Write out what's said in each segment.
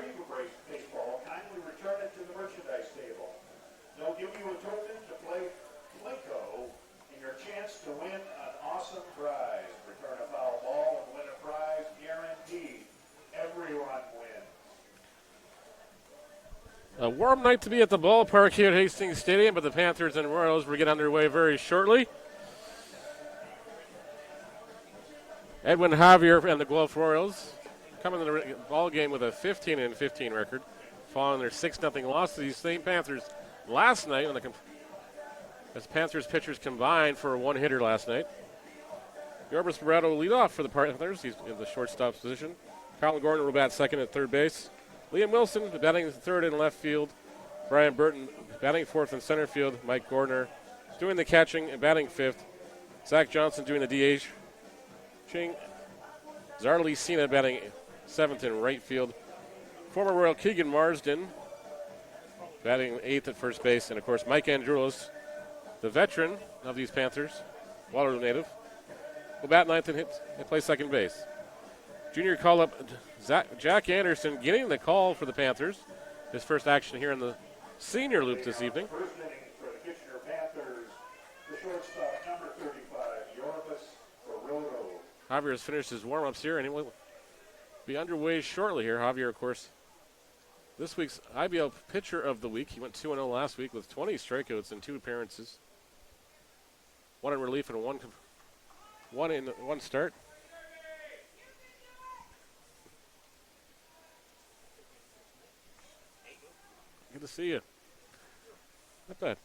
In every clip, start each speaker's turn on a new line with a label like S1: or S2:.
S1: trade your baseball, kindly return it to the merchandise table. They'll give you a token to play Playco and your chance to win an awesome prize. Return a foul ball and win a prize guaranteed. Everyone wins.
S2: A warm night to be at the ballpark here at Hastings Stadium, but the Panthers and Royals will get underway very shortly. Edwin Javier and the Guelph Royals come in the ball game with a 15-15 record, following their 6-0 loss to these same Panthers last night. As Panthers pitchers combined for a one-hitter last night. Yorbis Barreto will lead off for the Panthers. He's in the shortstop position. Colin Gordon will bat second at third base. Liam Wilson batting third in left field. Brian Burton batting fourth in center field. Mike Gordner doing the catching and batting fifth. Zach Johnson doing the DH. Zarli Sina batting seventh in right field. Former Royal Keegan Marsden batting eighth at first base. And, of course, Mike Andrulis, the veteran of these Panthers, Waterloo native, will bat ninth and play second base. Junior call-up Jack Anderson getting the call for the Panthers. His first action here in the senior loop this evening.
S1: First inning for the Kitchener Panthers, the shortstop, number 35, Yorbis Barreto.
S2: Javier has finished his warm-ups here, and he will be underway shortly here. Javier, of course, this week's IBL Pitcher of the Week. He went 2-0 last week with 20 strikeouts in 2 appearances. 1 in relief and one start. Good to see you. Not bad.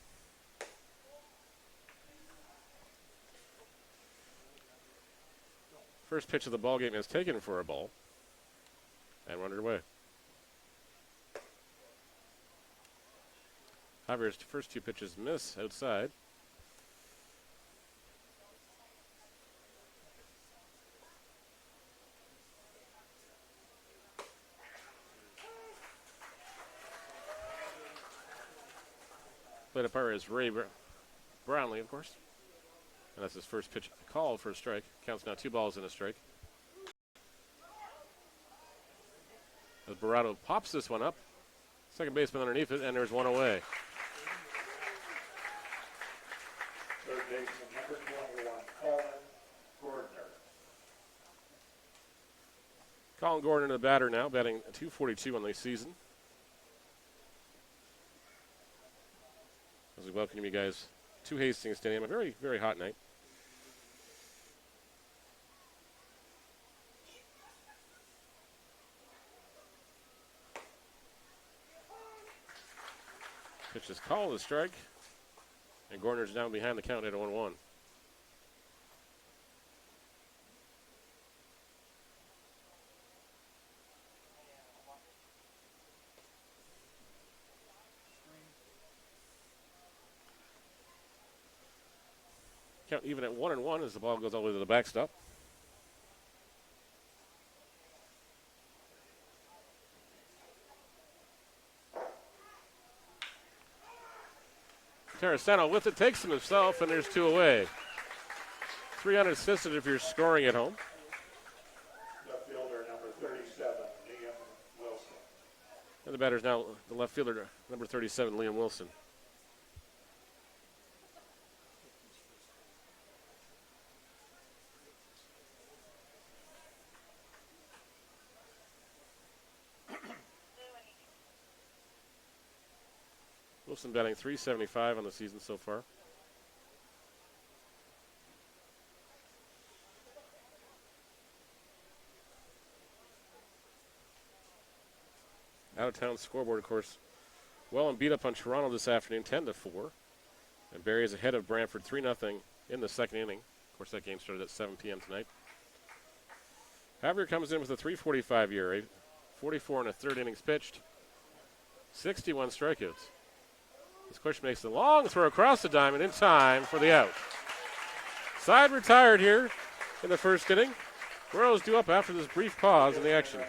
S2: First pitch of the ball game is taken for a ball. And we're underway. Javier's first 2 pitches miss outside. Plate umpire is Ray Brownlee, of course. And that's his first pitch called for a strike. Counts now 2 balls and a strike. As Barreto pops this one up. Second baseman underneath it, and there's one away.
S1: Third baseman, number 21, Colin Gordner.
S2: Colin Gordner, the batter now, batting .242 on the season. As we welcome you guys to Hastings Stadium, a very, very hot night. Pitch is called a strike, and Gordner's down behind the count at 0-1. Count even at 1-1 as the ball goes all the way to the backstop. Terracino with it, takes him himself, and there's 2 away. 3 unassisted if you're scoring at home.
S1: Left fielder, number 37, Liam Wilson.
S2: And the batter's now the left fielder, number 37, Liam Wilson. Wilson batting .375 on the season so far. Out-of-town scoreboard, of course. Welland beat up on Toronto this afternoon, 10-4. And Barrie is ahead of Brantford 3-0 in the second inning. Of course, that game started at 7 p.m. tonight. Javier comes in with a .345 ERA, 44 in the third innings pitched, 61 strikeouts. This question makes the long throw across the diamond in time for the out. Side retired here in the first inning. Royals due up after this brief pause in the action.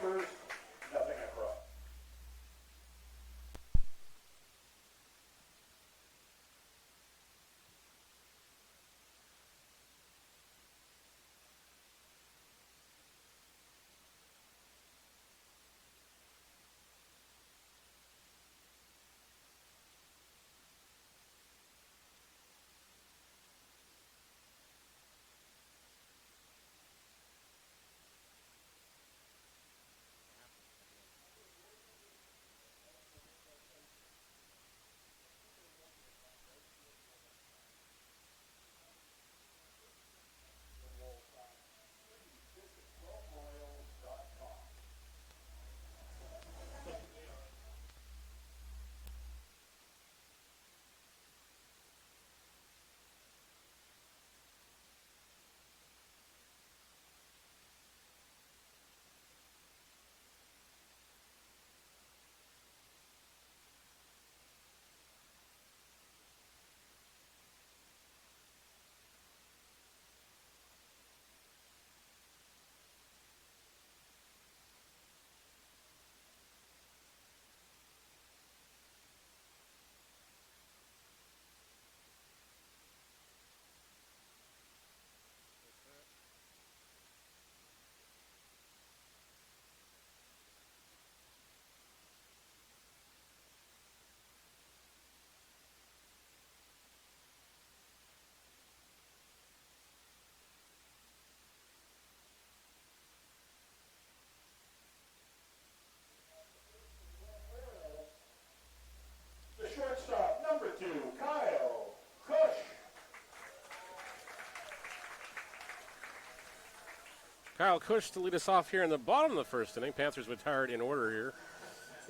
S2: Kyle Cush to lead us off here in the bottom of the first inning. Panthers retired in order here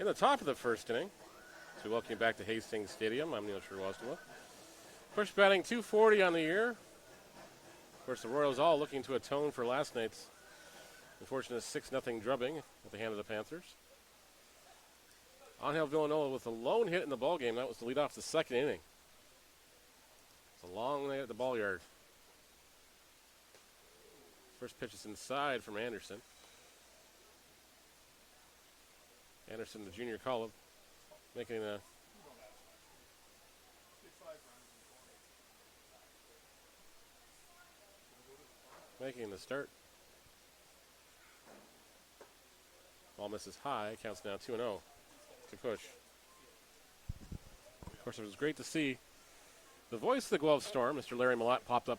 S2: in the top of the first inning. So we welcome you back to Hastings Stadium. I'm Neil Sherwastula. Cush batting .240 on the year. Of course, the Royals all looking to atone for last night's unfortunate 6-0 drubbing at the hand of the Panthers. Angel Villanova with a lone hit in the ball game. That was to lead off the second inning. It's a long night at the ball yard. First pitch is inside from Anderson. Anderson, the junior call-up, making the start. Ball misses high. Counts now 2-0 to Cush. Of course, it was great to see the voice of the Guelph Storm, Mr. Larry Millot, popped up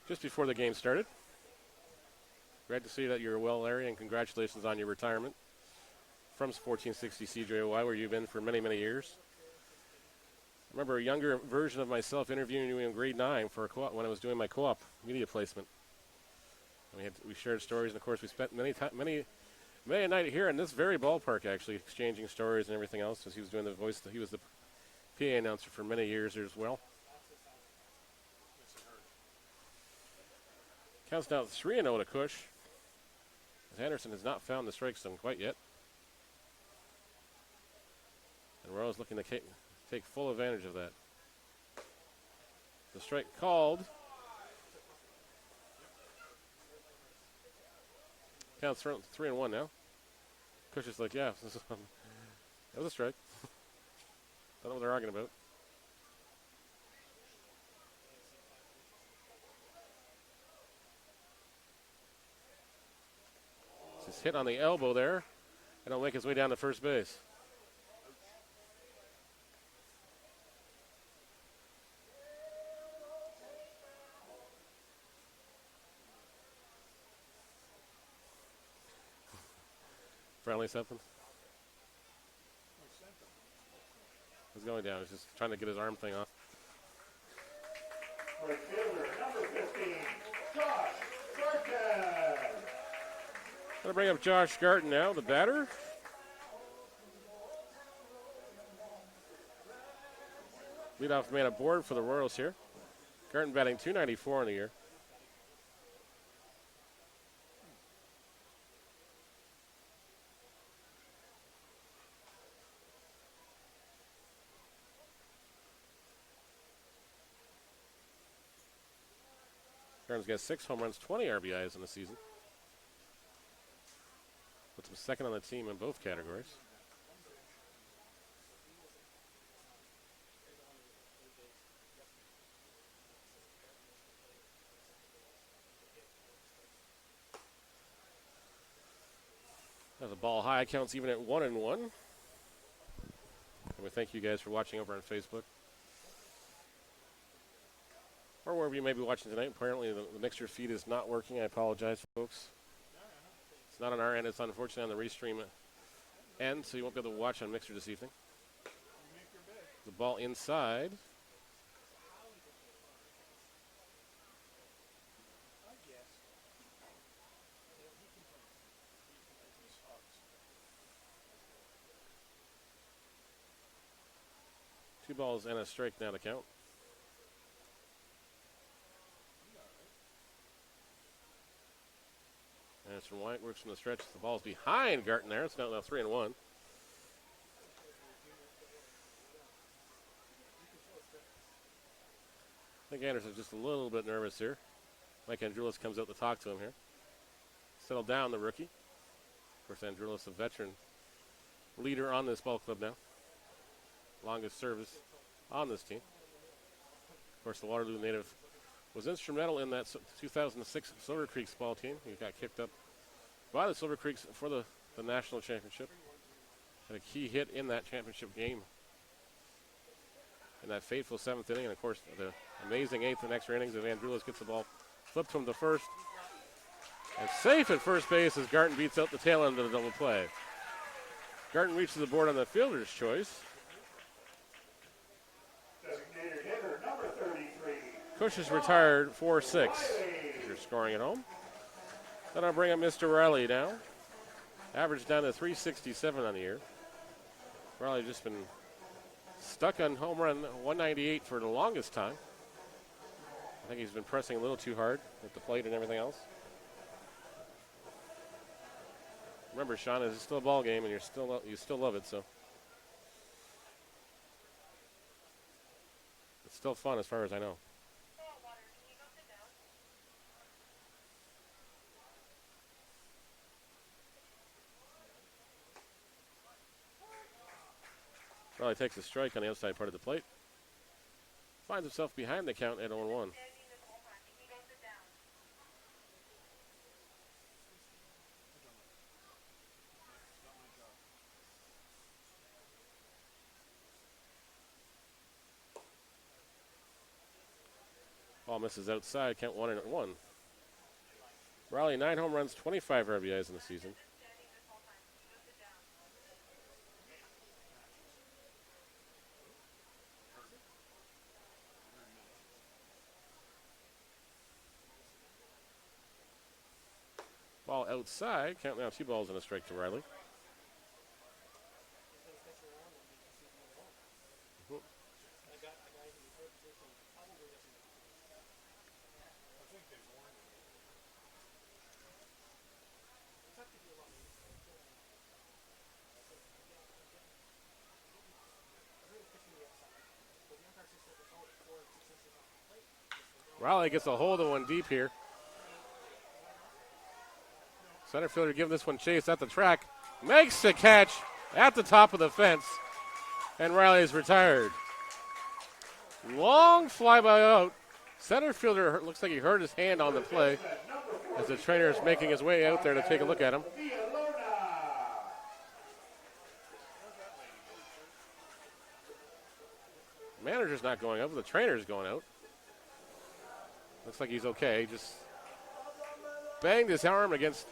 S2: just before the game started. Great to see that you're well, Larry, and congratulations on your retirement from 1460 CJOY, where you've been for many, many years. I remember a younger version of myself interviewing you in grade 9 for a co-op when I was doing my co-op media placement. And we shared stories, and of course we spent many a night here in this very ballpark, actually, exchanging stories and everything else, as he was doing the voice. He was the PA announcer for many years as well. Counts now 3-0 to Cush. Anderson has not found the strike zone quite yet. And Royals looking to take full advantage of that. The strike called. Counts 3-1 now. Cush is like, yeah, that was a strike. Don't know what they're arguing about. Just hit on the elbow there, and he'll make his way down to first base. Friendly something? He's going down. He's just trying to get his arm thing off.
S1: Right fielder, number 15, Josh Garten.
S2: Going to bring up Josh Garten now, the batter. Leadoff man aboard for the Royals here. Garten batting .294 in the year. Garten's got 6 home runs, 20 RBIs in the season. Puts him second on the team in both categories. That's a ball high, counts even at 1-1. And we thank you guys for watching over on Facebook, or wherever you may be watching tonight. Apparently the mixer feed is not working. I apologize, folks. It's not on our end. It's unfortunately on the restream end, so you won't be able to watch on mixer this evening. The ball inside. Two balls and a strike now to count. And it's from White, works from the stretch. The ball's behind Garten there. It's now 3-1. I think Anderson's just a little bit nervous here. Mike Andrulis comes out to talk to him here. Settle down, the rookie. Of course, Andrulis, a veteran leader on this ball club now. Longest service on this team. Of course, the Waterloo native was instrumental in that 2006 Silver Creeks ball team. He got kicked up by the Silver Creeks for the national championship. Had a key hit in that championship game in that fateful 7th inning. And, of course, the amazing 8th and extra innings of Andrulis gets the ball flipped from the first. And safe at first base as Garten beats out the tail end of the double play. Garten reaches the board on the fielder's choice.
S1: Designated hitter, number 33.
S2: Cush is retired 4-6. You're scoring at home. Then I'll bring up Mr. Riley now. Average down to 367 on the year. Riley just been stuck on home run 198 for the longest time. I think he's been pressing a little too hard at the plate and everything else. Remember, Sean, it's still a ball game, and you still love it, so it's still fun as far as I know. Riley takes a strike on the outside part of the plate. Finds himself behind the count at 0-1. Ball misses outside, count 1-1. Riley, 9 home runs, 25 RBIs in the season. Ball outside, count now 2 balls and a strike to Riley. Riley gets a hold of one deep here. Center fielder giving this one chase at the track. Makes the catch at the top of the fence. And Riley is retired. Long flyby out. Center fielder looks like he hurt his hand on the play as the trainer is making his way out there to take a look at him. Manager's not going up, the trainer's going out. Looks like he's okay. Just banged his arm against.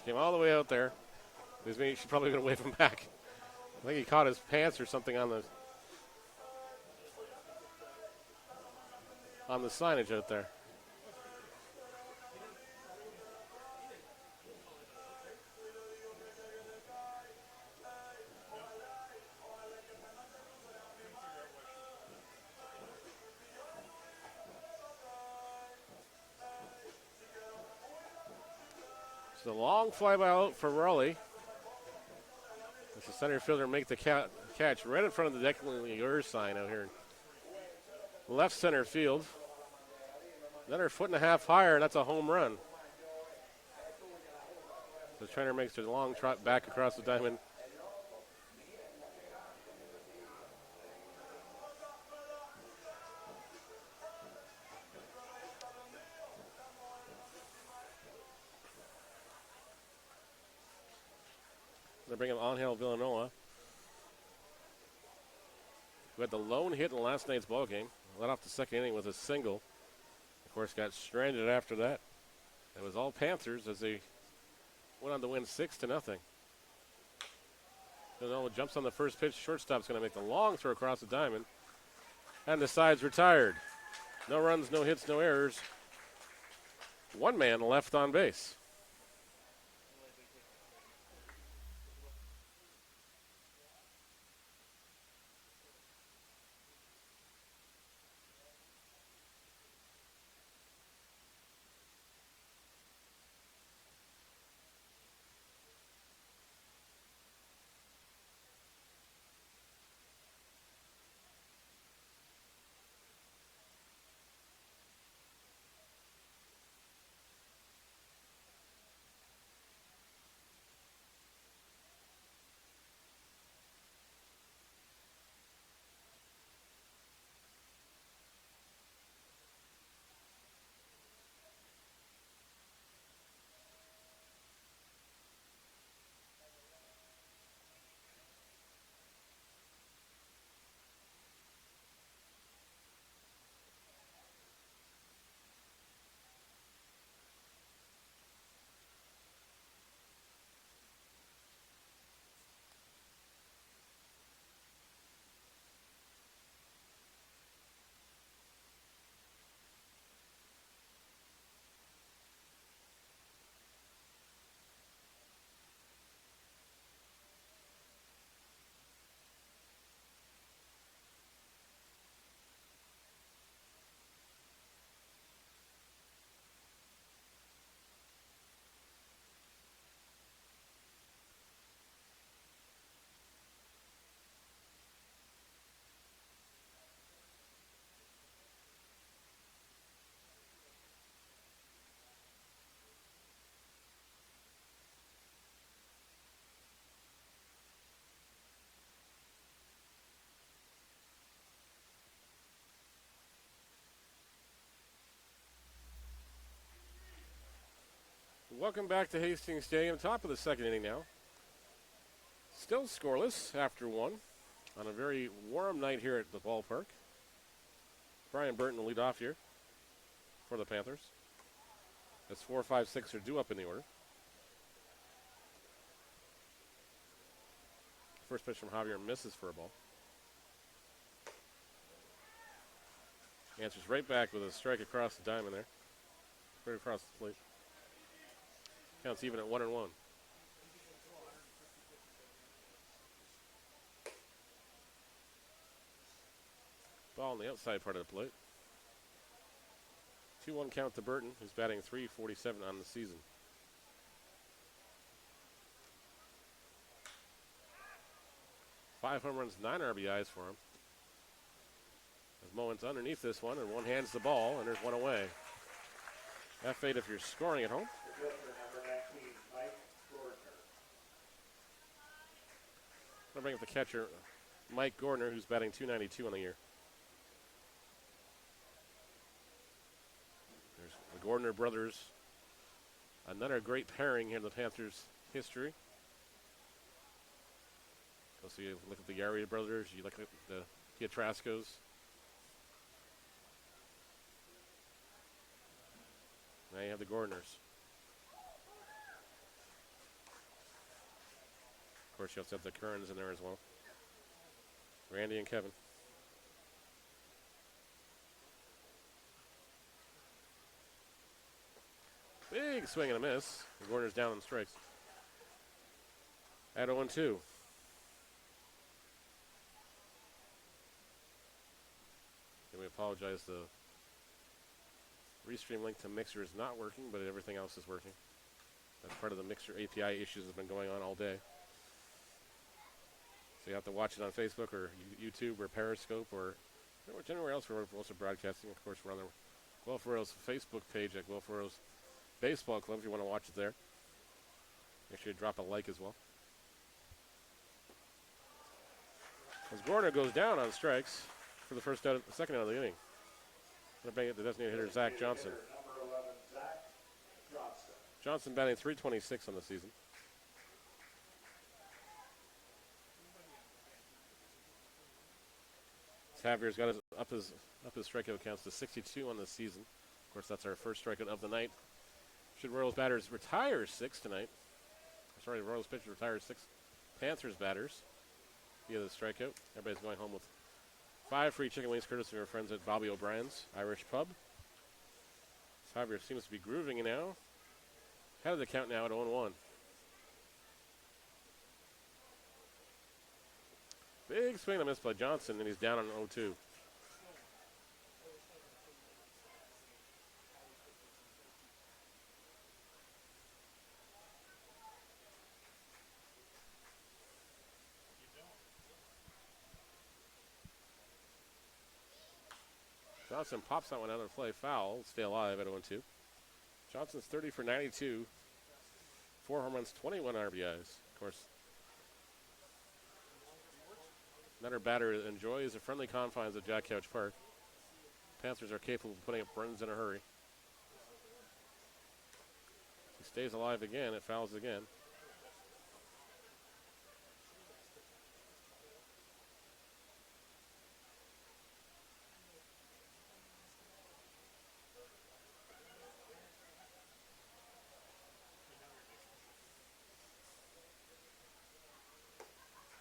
S2: Came all the way out there. He's probably going to wave him back. I think he caught his pants or something on the signage out there. It's a long flyby out for Raleigh. As the center fielder make the catch right in front of the Declan Lear sign out here in left center field. Another 1.5 feet higher, and that's a home run. The trainer makes a long trot back across the diamond. They bring up Angel Villanueva, who had the lone hit in last night's ball game. Led off the second inning with a single. Of course, got stranded after that. It was all Panthers as they went on to win 6-0. Villanova jumps on the first pitch. Shortstop's going to make the long throw across the diamond. And the side's retired. No runs, no hits, no errors. One man left on base. Welcome back to Hastings Stadium. Top of the second inning now. Still scoreless after one on a very warm night here at the ballpark. Brian Burton will lead off here for the Panthers. As 4, 5, 6 are due up in the order. First pitch from Javier misses for a ball. Answers right back with a strike across the diamond there. Right across the plate. Counts even at 1-1. Ball on the outside part of the plate. 2-1 count to Burton, who's batting .347 on the season. Five home runs, 9 RBIs for him. As Moen's underneath this one, and one hands the ball, and there's one away. F8 if you're scoring at home.
S1: Number 19, Mike Gordner.
S2: I'll bring up the catcher, Mike Gordner, who's batting .292 on the year. There's the Gordner brothers. Another great pairing here in the Panthers' history. So you look at the Yari brothers, you look at the Pietrascos. Now you have the Gordners. Of course, you also have the Kearns in there as well. Randy and Kevin. Big swing and a miss. The Gordner's down on strikes. At 0-2. And we apologize. The restream link to Mixer is not working, but everything else is working. That's part of the Mixer API issues that have been going on all day. So you have to watch it on Facebook or YouTube or Periscope or anywhere else we're also broadcasting. Of course, we're on the Guelph Royals Facebook page at Guelph Royals Baseball Club if you want to watch it there. Make sure you drop a like as well. As Gordner goes down on strikes for the second out of the inning. Going to bring it to designated hitter Zach Johnson.
S1: Number 11, Zach Johnson.
S2: Johnson batting .326 on the season. Javier's got up his strikeout counts to 62 on the season. Of course, that's our first strikeout of the night. Should Royals batters retire 6 tonight? Sorry, Royals pitchers retire 6 Panthers batters via the strikeout. Everybody's going home with 5 free chicken wings courtesy of our friends at Bobby O'Brien's Irish Pub. Javier seems to be grooving now. Head of the count now at 0-1. Big swing and a miss by Johnson, and he's down on 0-2. Johnson pops that one out of play, foul, stay alive at 0-2. Johnson's 30 for 92, 4 home runs, 21 RBIs. Of course, another batter that enjoys the friendly confines of Jack Couch Park. Panthers are capable of putting up runs in a hurry. He stays alive again, it fouls again.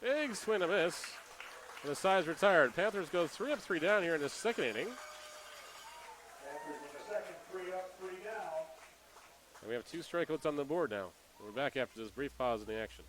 S2: Big swing and a miss. And the side's retired. Panthers go 3 up, 3 down here in the second inning.
S1: Panthers in the second, 3 up, 3 down.
S2: And we have 2 strikeouts on the board now. We're back after this brief pause in the action.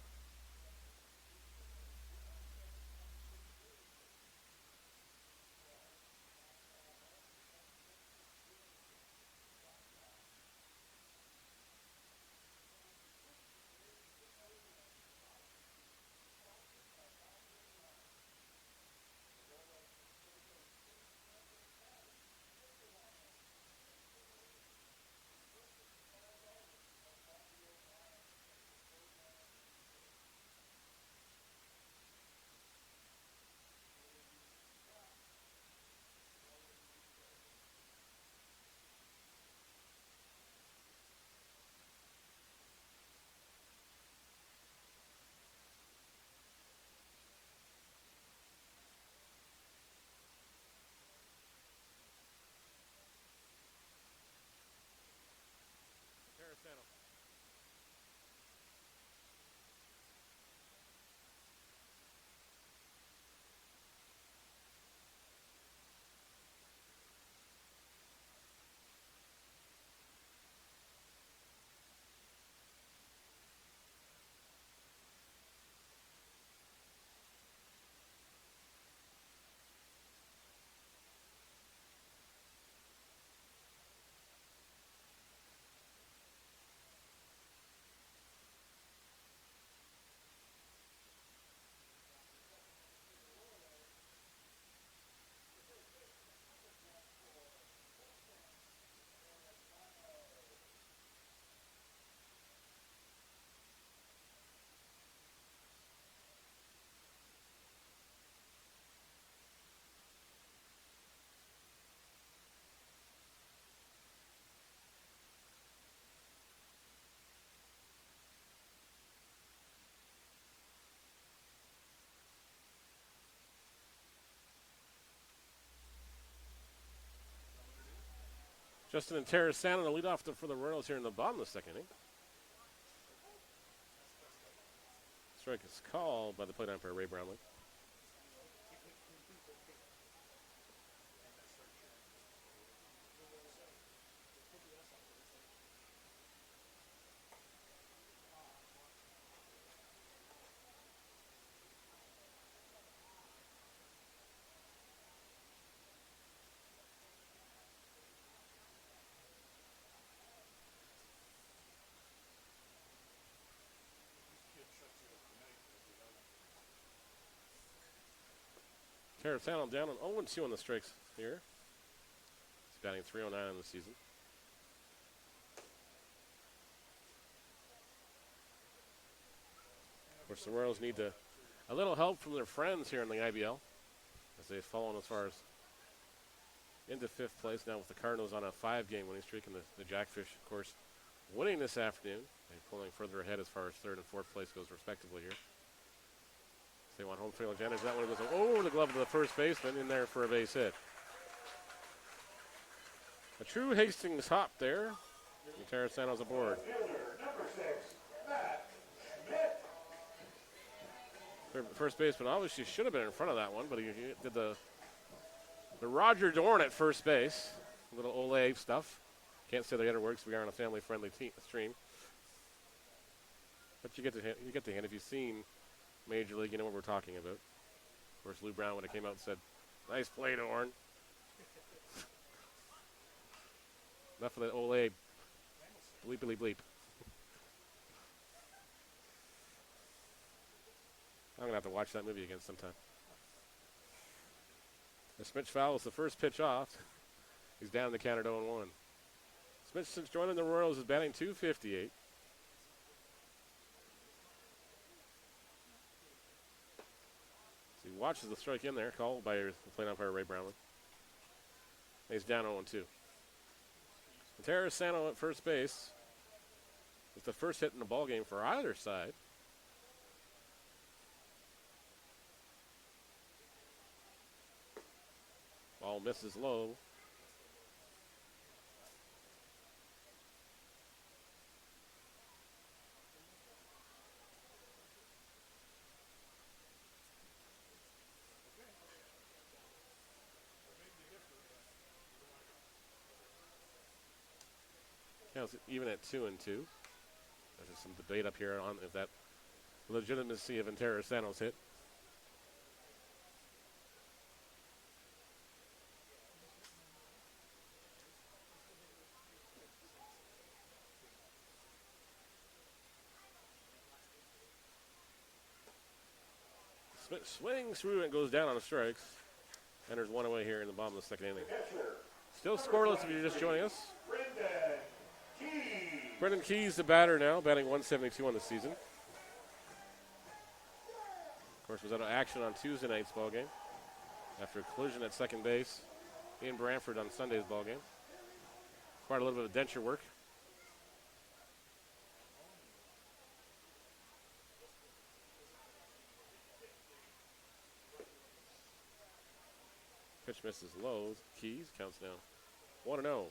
S2: Justin and Terrasano to lead off for the Royals here in the bottom of the second inning. Strike is called by the plate umpire, Ray Brownlee. Terrasano down on 0-2 on the strikes here. He's batting .309 in the season. Of course, the Royals need a little help from their friends here in the IBL as they've fallen as far as into 5th place now with the Cardinals on a 5-game winning streak, and the Jackfish, of course, winning this afternoon and pulling further ahead as far as 3rd and 4th place goes respectively here. They want home field advantage. That one goes over the glove of the first baseman, in there for a base hit. A true Hastings hop there. And Terrasano's aboard.
S1: Number 6, Matt Schmidt.
S2: First baseman obviously should have been in front of that one, but he did the Roger Dorn at first base. A little Olay stuff. Can't say the other works. We are on a family-friendly stream. But you get the hint if you've seen Major League, you know what we're talking about. Of course, Lou Brown would have came out and said, "Nice play, Dorn." Enough of the Olay bleepily bleep. I'm going to have to watch that movie again sometime. The Smith foul is the first pitch off. He's down the count at 0-1. Smith, since joining the Royals, is batting .258. He watches the strike in there, called by the plate umpire Ray Brownlee. He's down 0-2. Terrasano at first base. It's the first hit in the ball game for either side. Ball misses low. Counts even at 2-2. There's some debate up here on if that legitimacy of Terrasano's hit. Smith swings through and goes down on the strikes. Enters one away here in the bottom of the second inning. Still scoreless if you're just joining us. Brendan Keys, the batter now, batting .172 on the season. Of course, was out of action on Tuesday night's ball game after a collision at second base in Brantford on Sunday's ball game. Quite a little bit of denture work. Pitch misses low. Keys counts down 1-0.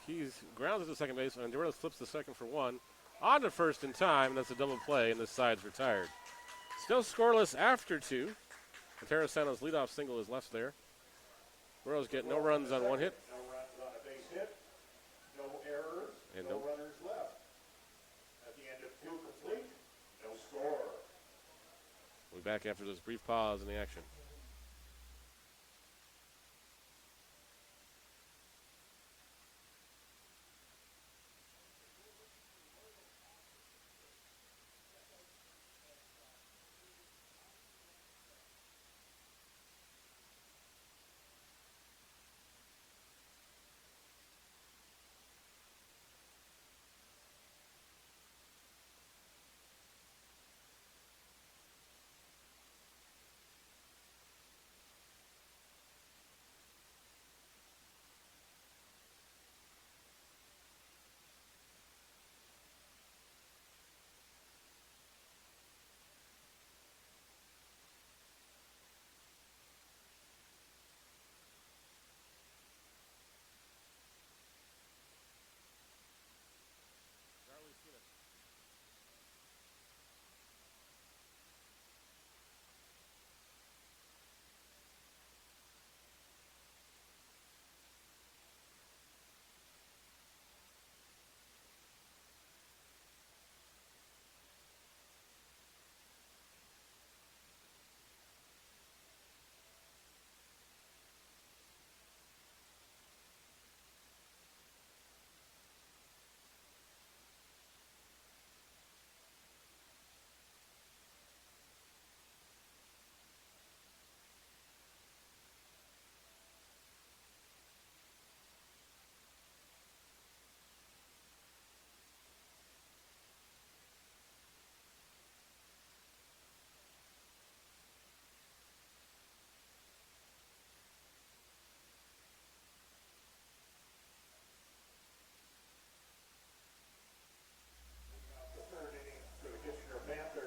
S2: Keys grounds it to second base, and Doris flips the second for one. On to first in time, and that's a double play, and this side's retired. Still scoreless after 2. Terrasano's leadoff single is left there. Royals get no runs on one hit.
S1: No runs on a base hit. No errors.
S2: And
S1: no runners left. At the end of 2 complete, no score.
S2: We'll be back after this brief pause in the action.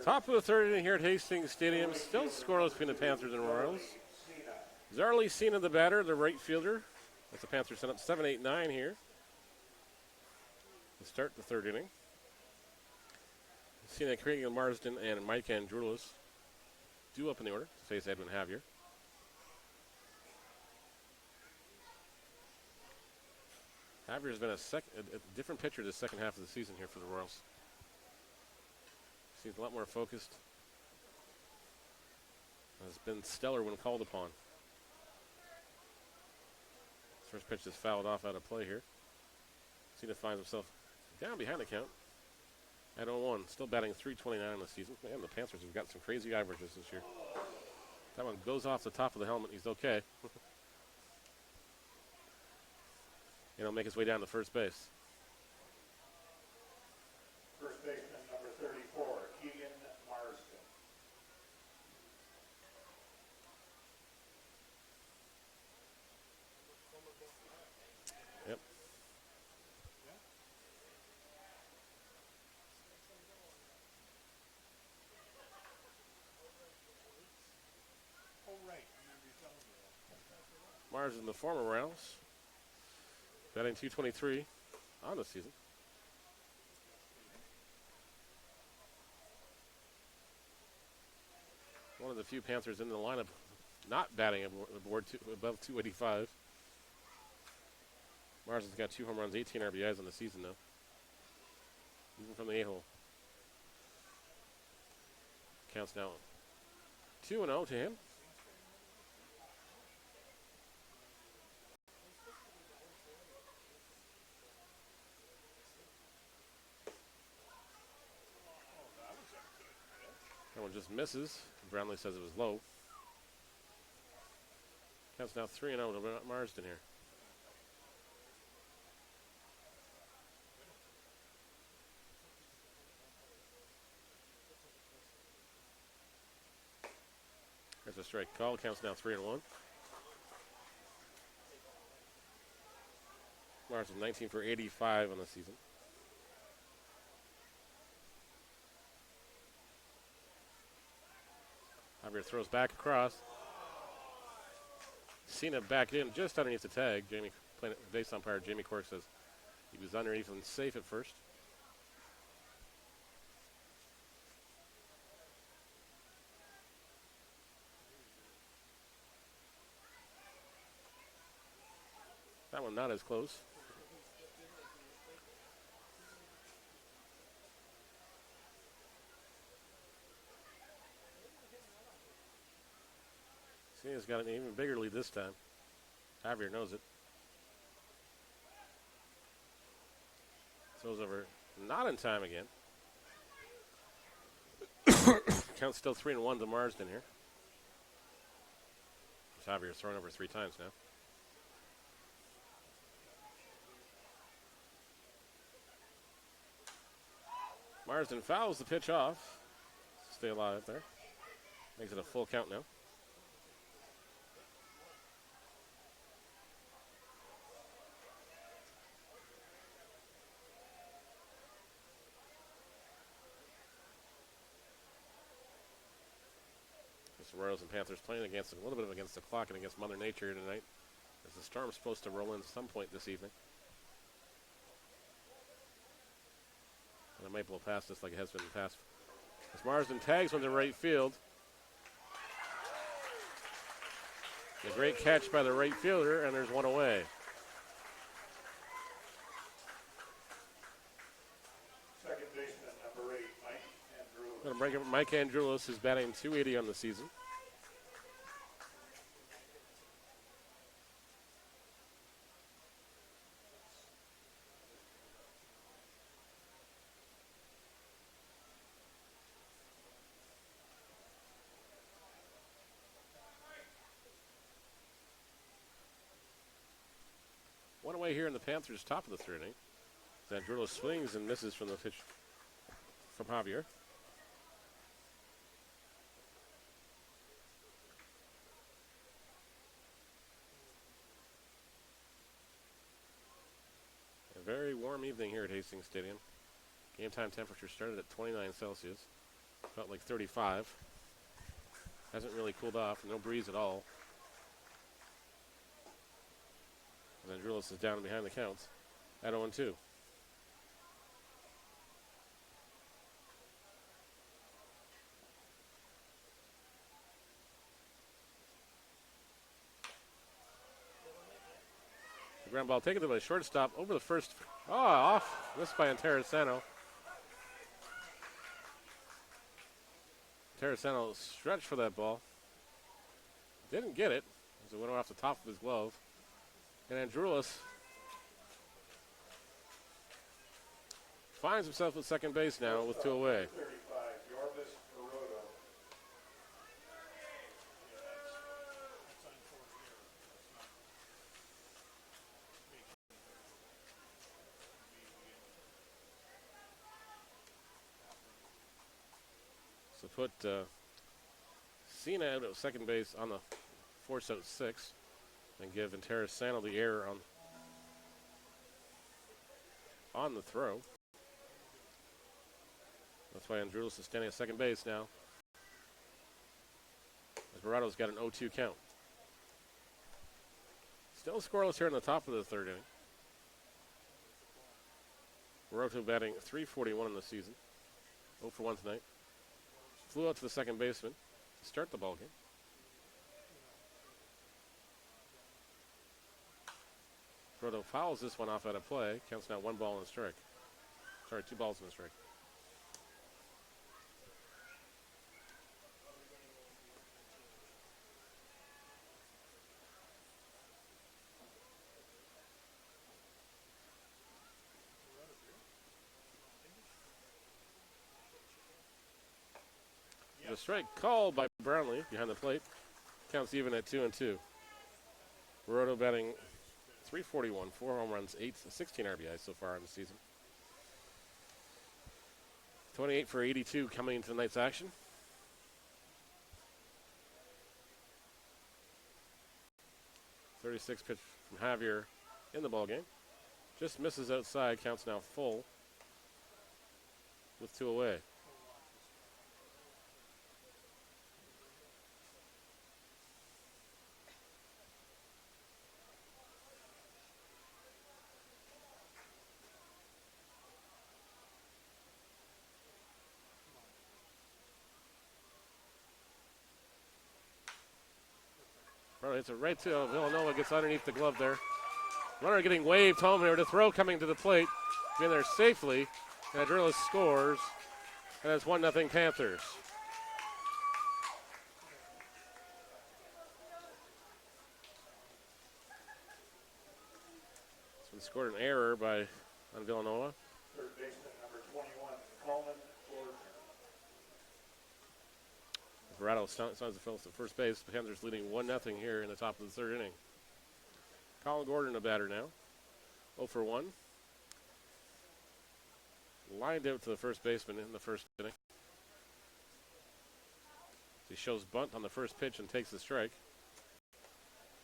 S2: Top of the third inning here at Hastings Stadium. Still scoreless between the Panthers and Royals. Zarly Cena, the batter, the right fielder. That's the Panthers set up 7-8-9 here to start the third inning. Cena, Craig Marsden, and Mike Andrulis due up in the order to face Edwin Javier. Javier's been a different pitcher the second half of the season here for the Royals. Seems a lot more focused. Has been stellar when called upon. First pitch is fouled off out of play here. Cena finds himself down behind the count at 0-1. Still batting .329 on the season. Man, the Panthers have got some crazy averages this year. That one goes off the top of the helmet. He's okay. And he'll make his way down to first base.
S1: First baseman number 34, Keegan Marsden.
S2: Yep. Marsden, the former Royals, batting .223 on the season. One of the few Panthers in the lineup not batting above .285. Marsden's got 2 home runs, 18 RBIs on the season, though. Even from the A-hole. Counts now 2-0 to him. That one just misses. Brownlee says it was low. Counts now 3-0 to Marsden here. There's a strike call. Counts now 3-1. Marsden 19 for 85 on the season. Javier throws back across. Cena back in just underneath the tag. Base umpire Jamie Cork says he was underneath and safe at first. That one not as close. Cena's got an even bigger lead this time. Javier knows it. Throws over, not in time again. Count's still 3-1 to Marsden here. Javier's thrown over 3 times now. Marsden fouls the pitch off. Stay alive there. Makes it a full count now. The Royals and Panthers playing against a little bit against the clock and against Mother Nature tonight, as the storm's supposed to roll in at some point this evening. And it might blow past us like it has been in the past. As Marsden tags one to right field. A great catch by the right fielder, and there's one away.
S1: Second baseman number 8, Mike Andrulis.
S2: Going to bring up Mike Andrulis, who's batting .280 on the season. One away here in the Panthers' top of the third inning. Andrulis swings and misses from the pitch from Javier. A very warm evening here at Hastings Stadium. Game time temperature started at 29 Celsius. Felt like 35. Hasn't really cooled off. No breeze at all. And then Drulis is down behind the counts at 0-2. The ground ball taken to the shortstop over the first. Oh, off. Missed by Terrasano. Terrasano stretched for that ball. Didn't get it as it went off the top of his glove. And Andrulis finds himself at second base now with 2 away. So put Cena out at second base on the force out 6 and give Terrasano the error on the throw. That's why Andrulis is standing at second base now. As Morado's got an 0-2 count. Still scoreless here in the top of the third inning. Morado batting .341 in the season. 0 for 1 tonight. Flew out to the second baseman to start the ball game. Morado fouls this one off out of play. Counts now 1 ball and a strike. Sorry, 2 balls and a strike. The strike called by Brownlee behind the plate. Counts even at 2-2. Morado batting .341, 4 home runs, 16 RBIs so far in the season. 28 for 82 coming into tonight's action. .36 pitch from Javier in the ball game. Just misses outside. Counts now full with 2 away. It's a right to Villanova, gets underneath the glove there. Runner getting waved home there. The throw coming to the plate. Being there safely. And Andrulis scores. And it's 1-0 Panthers. It's been scored an error on Villanova.
S1: Third baseman number 21, Coleman.
S2: Verado signs the Phillips at first base. The Panthers leading 1-0 here in the top of the third inning. Colin Gordon, a batter now. 0 for 1. Lined out to the first baseman in the first inning. He shows bunt on the first pitch and takes the strike.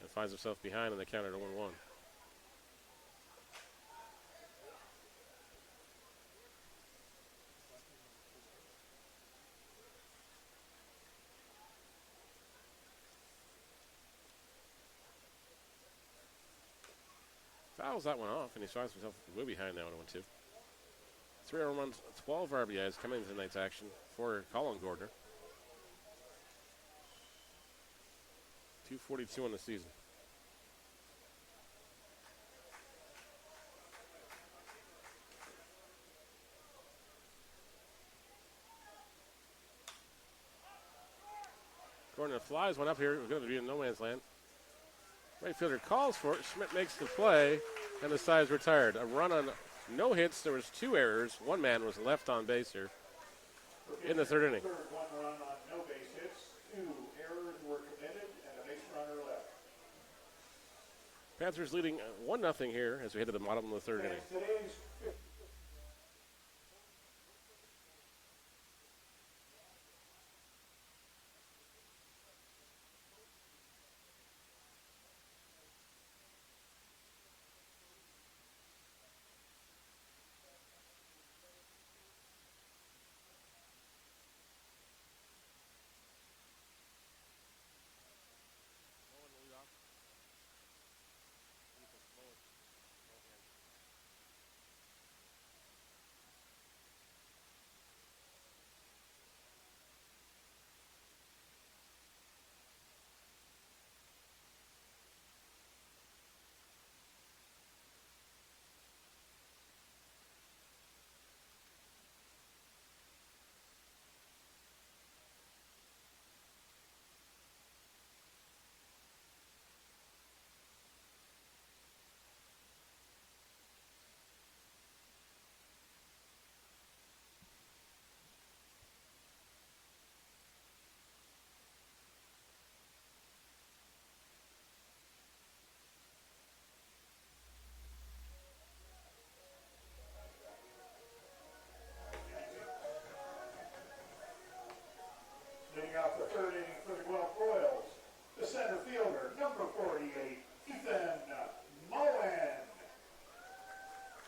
S2: And finds himself behind in the count at 0-1. Fouls that one off, and he finds himself way behind now at 0-2. 3 home runs, 12 RBIs coming into tonight's action for Colin Gordner. 242 in the season. Gordner flies one up here. It's going to be in no man's land. Right fielder calls for it. Schmidt makes the play, and the side is retired. A run on no hits. There was 2 errors. 1 man was left on base here in the third inning.
S1: 1 run on no base hits. 2 errors were committed, and a base runner left.
S2: Panthers leading 1-0 here as we head to the bottom of the third inning.
S1: Today's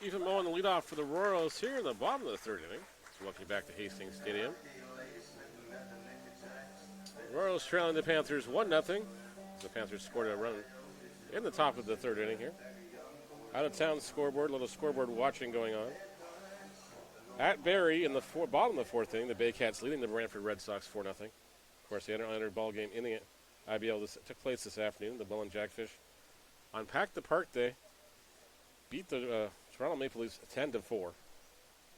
S2: Ethan Moen the leadoff for the Royals here in the bottom of the third inning. So welcome back to Hastings Stadium. Royals trailing the Panthers 1-0. The Panthers scored a run in the top of the third inning here. Out of town scoreboard, little scoreboard watching going on. At Barrie in the bottom of the fourth inning, the Baycats leading the Brantford Red Sox 4-0. Of course, the entered ball game in the IBL took place this afternoon. The Bull and Jackfish on Pack the Park Day beat the Toronto Maple Leafs 10-4. Of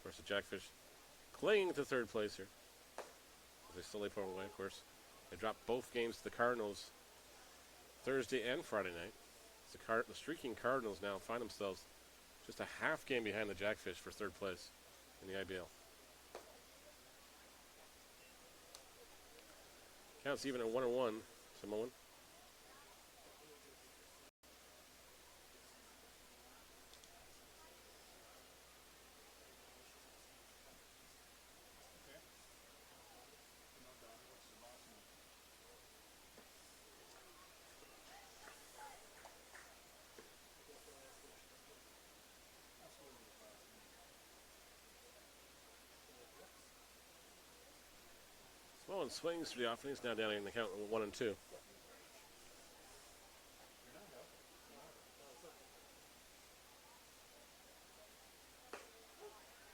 S2: course, the Jackfish clinging to third place here. As they slowly pull away, of course. They dropped both games to the Cardinals Thursday and Friday night. The streaking Cardinals now find themselves just a half game behind the Jackfish for third place in the IBL. Counts even at 1-1, Samoan. Samoan swings through the offense, now down in the count 1-2.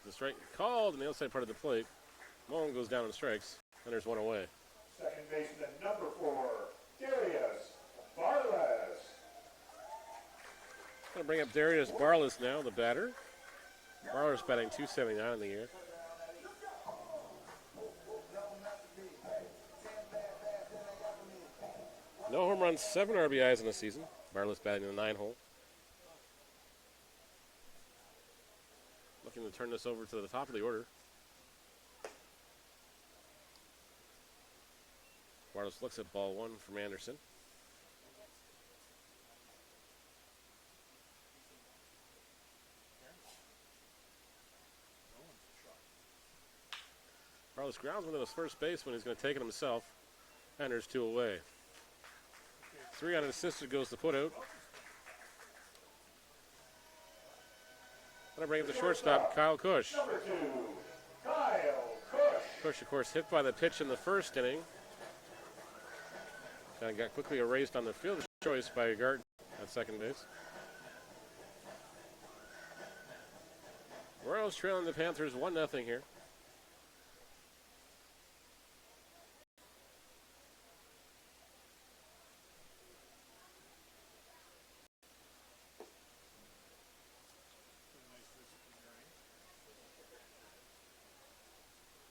S2: The strike called on the outside part of the plate. Mullen goes down and strikes, and there's one away.
S1: Second baseman number 4, Darius Barles.
S2: Going to bring up Darius Barles now, the batter. Barles batting .279 in the year. No home runs, 7 RBIs in the season. Barles batting in the 9-hole. Looking to turn this over to the top of the order. Barles looks at ball 1 from Anderson. Barles grounds one to his first baseman. He's going to take it himself. And there's 2 away. 3 unassisted goes the putout. Going to bring up the shortstop, Kyle Cush.
S1: Number 2, Kyle Cush.
S2: Cush, of course, hit by the pitch in the first inning. And got quickly erased on the field choice by Garten at second base. Royals trailing the Panthers 1-0 here.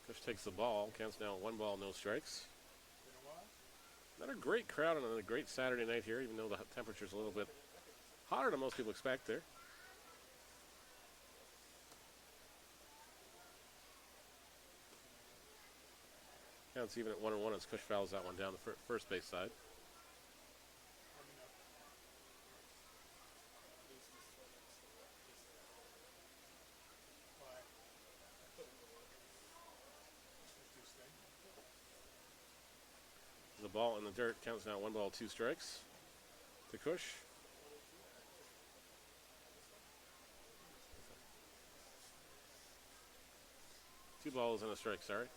S2: Cush takes the ball. Counts now 1 ball, no strikes. Not a great crowd on a great Saturday night here, even though the temperature's a little bit hotter than most people expect there. Counts even at 1-1 as Cush fouls that one down the first base side. The ball in the dirt counts now 1 ball, 2 strikes to Cush. Two balls and a strike, sorry.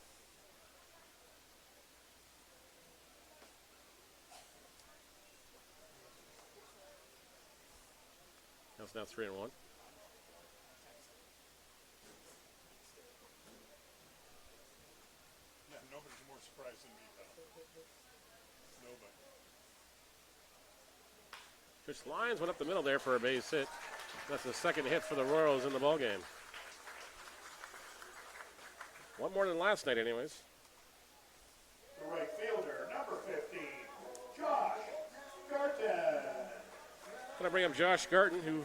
S2: Counts now 3-1.
S3: Yeah, nobody's more surprised than me, though. Nobody.
S2: Cush lines one up the middle there for a base hit. That's the second hit for the Royals in the ballgame. One more than last night, anyways.
S1: The right fielder, number 15, Josh Garten.
S2: Going to bring up Josh Garten, who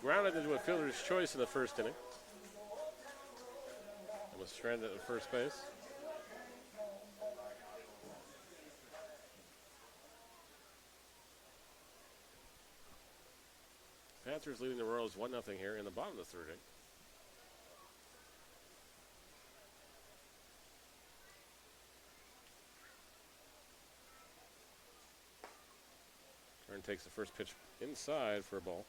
S2: grounded into a fielder's choice in the first inning. And was stranded at first base. Panthers leading the Royals 1-0 here in the bottom of the third inning. Turn takes the first pitch inside for a ball.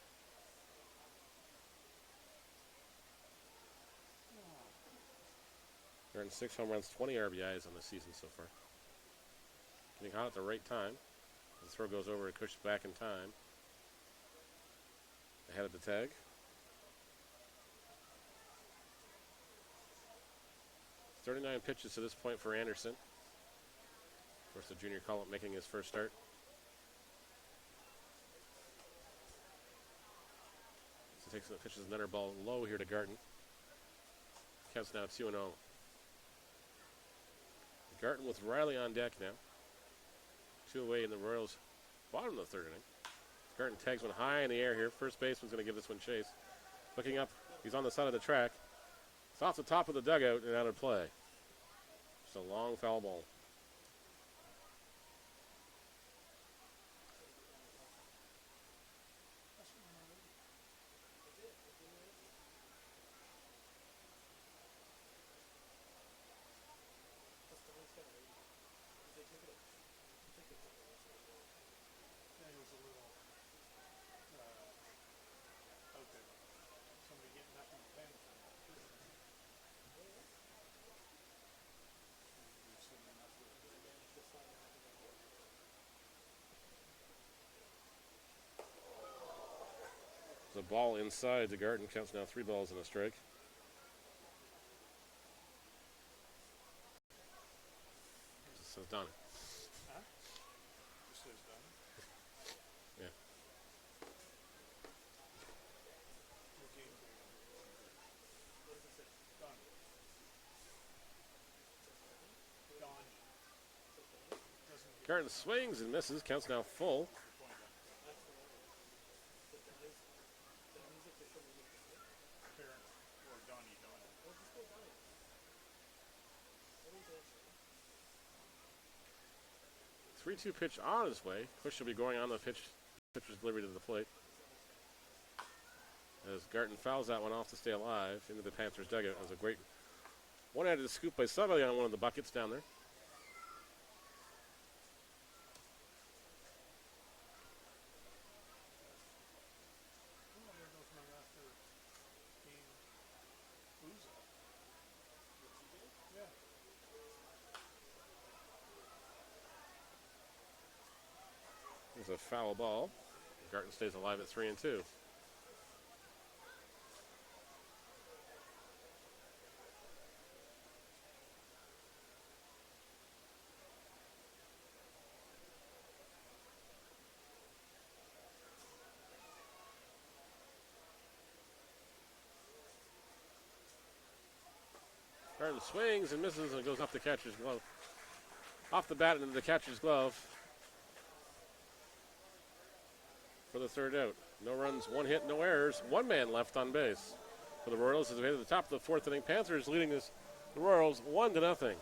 S2: Earned 6 home runs, 20 RBIs on the season so far. Getting hot at the right time. The throw goes over and pushed back in time. Ahead of the tag. "39 pitches to this point for Anderson. Of course, the junior call-up making his first start. So takes the pitches another ball low here to Garten. Counts now 2-0. Garten with Riley on deck now. 2 away in the Royals' bottom of the third inning. Garten tags one high in the air here. First baseman's going to give this one chase. Looking up, he's on the side of the track. It's off the top of the dugout and out of play. Just a long foul ball.
S3: Yeah, he was a little out there. Somebody getting up in the pen. We've seen enough of it.
S2: The ball inside the Garten. Counts now 3 balls and a strike. This is done.
S3: Huh? Just says done.
S2: Yeah.
S3: What game day? What does it say? Done. Done. Doesn't get
S2: Garten swings and misses. Counts now full.
S3: the point of parent or Donnie done.
S2: 3-2 pitch on his way. Push will be going on the pitch. Pitcher's delivery to the plate. As Garten fouls that one off to stay alive into the Panthers' dugout. It was a great one-handed scoop by somebody on one of the buckets down there.
S3: Oh, there goes my after game booze up. Yeah.
S2: There's a foul ball. Garten stays alive at 3-2. Garten swings and misses and goes off the catcher's glove. Off the bat into the catcher's glove for the third out. No runs, 1 hit, no errors. 1 man left on base for the Royals as they head to the top of the fourth inning. Panthers leading the Royals 1-0.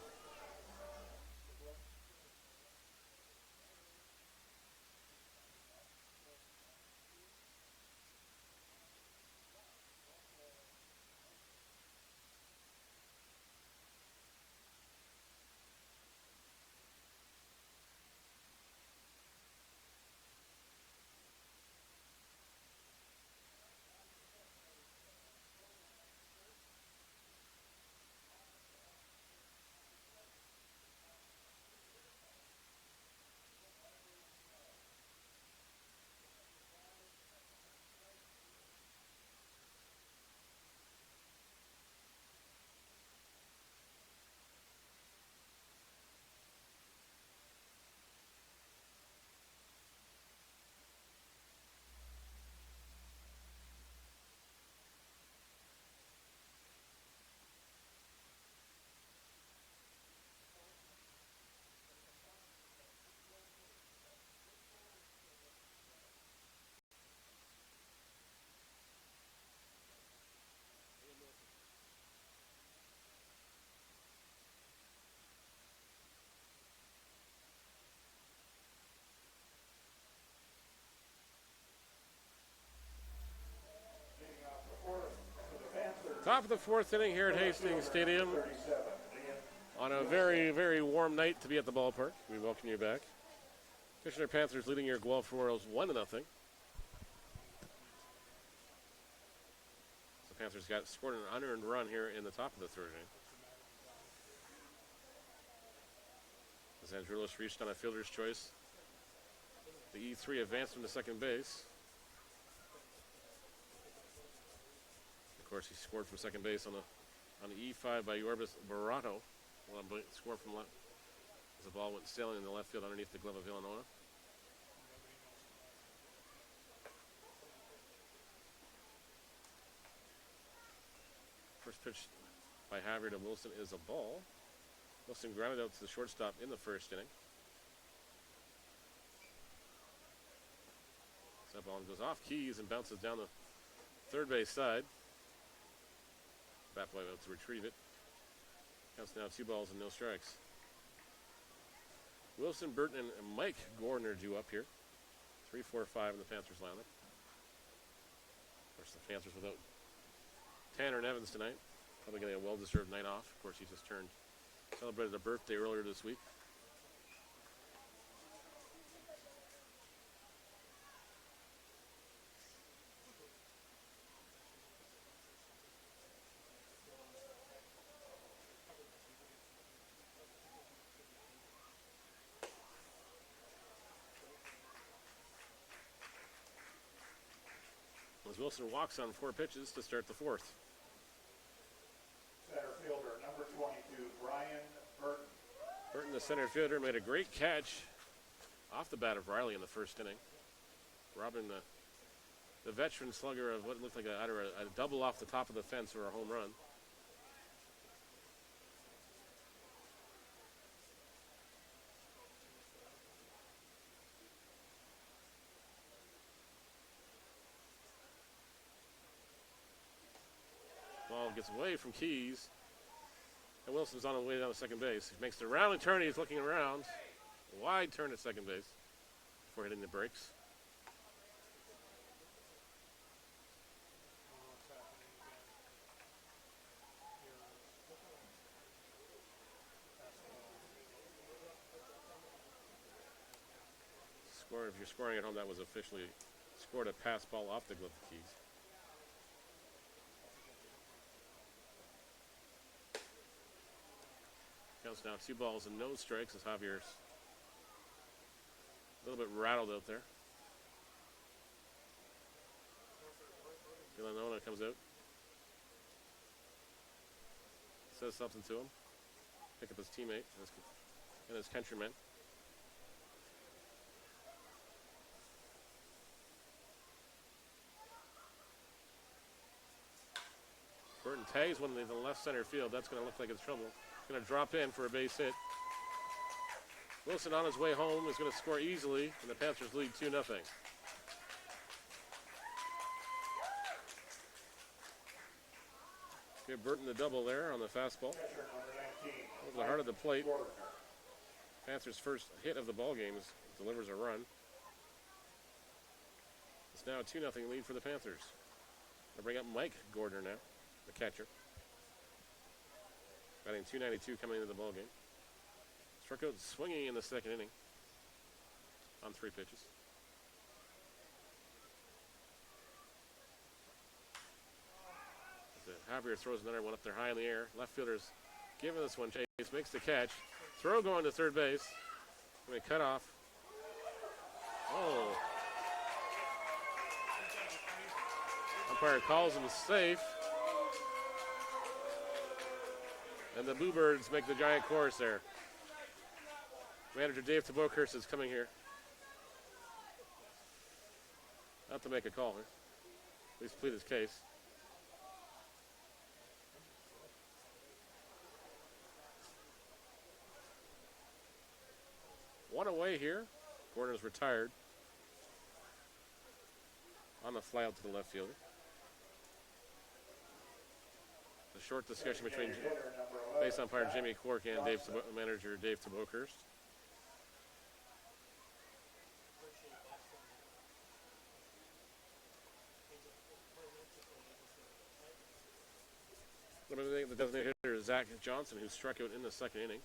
S2: Top of the fourth inning here at Hastings Stadium on a very, very warm night to be at the ballpark. We welcome you back. Kitchener Panthers leading your Guelph Royals 1-0. The Panthers scored an unearned run here in the top of the third inning. As Andrulis reached on a fielder's choice, the E3 advanced him to second base. Of course, he scored from second base on the E5 by Yorbis Barato. Score from left as the ball went sailing in the left field underneath the glove of Illinois. First pitch by Javier to Wilson is a ball. Wilson grounded out to the shortstop in the first inning. So that ball goes off Keys and bounces down the third base side. Bat boy out to retrieve it. Counts now 2 balls and no strikes. Wilson, Burton, and Mike Gordner due up here. 3, 4, 5 in the Panthers lineup. Of course, the Panthers without Tanner Nevins tonight. Probably getting a well-deserved night off. Of course, he just celebrated a birthday earlier this week. As Wilson walks on 4 pitches to start the fourth.
S1: Center fielder, number 22, Brian Burton.
S2: Burton, the center fielder, made a great catch off the bat of Riley in the first inning, robbing the veteran slugger of what looked like either a double off the top of the fence or a home run. Ball gets away from Keys, and Wilson's on the way down to second base. He makes the rounding turn. He's looking around. Wide turn at second base before hitting the brakes. If you're scoring at home, that was officially scored a pass ball off the glove of Keys. Counts now 2 balls and no strikes as Javier's a little bit rattled out there. Villanona comes out. Says something to him. Pick up his teammate and his countrymen. Burton tags one in the left center field. That's going to look like it's trouble. Going to drop in for a base hit. Wilson on his way home is going to score easily, and the Panthers lead 2-0. Give Burton the double there on the fastball. Over the heart of the plate. Panthers' first hit of the ball game delivers a run. It's now a 2-0 lead for the Panthers. They'll bring up Mike Gordner now, the catcher. Batting .292 coming into the ball game. Struck out swinging in the second inning on 3 pitches. Javier throws another one up there high in the air. Left fielder's giving this one chase, makes the catch. Throw going to third base. Going to cut off. Oh. Umpire calls him safe. And the Bluebirds make the giant chorus there. Manager Dave Tabokhurst is coming here. Not to make a call, at least plead his case. One away here. Gordon's retired. On the fly out to the left fielder. A short discussion between base umpire Jimmy Cork and manager Dave Tabokhurst. The designated hitter is Zach Johnson, who struck out in the second inning.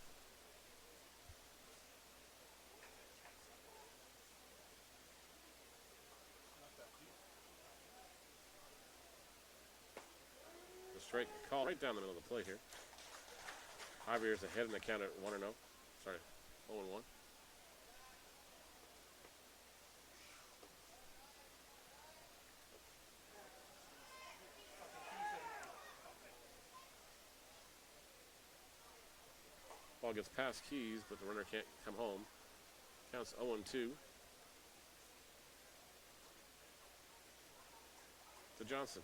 S2: The strike call right down the middle of the plate here. Javier's ahead in the count at 1-0. Sorry, 0-1. Ball gets past Keys, but the runner can't come home. Counts 0-2 to Johnson.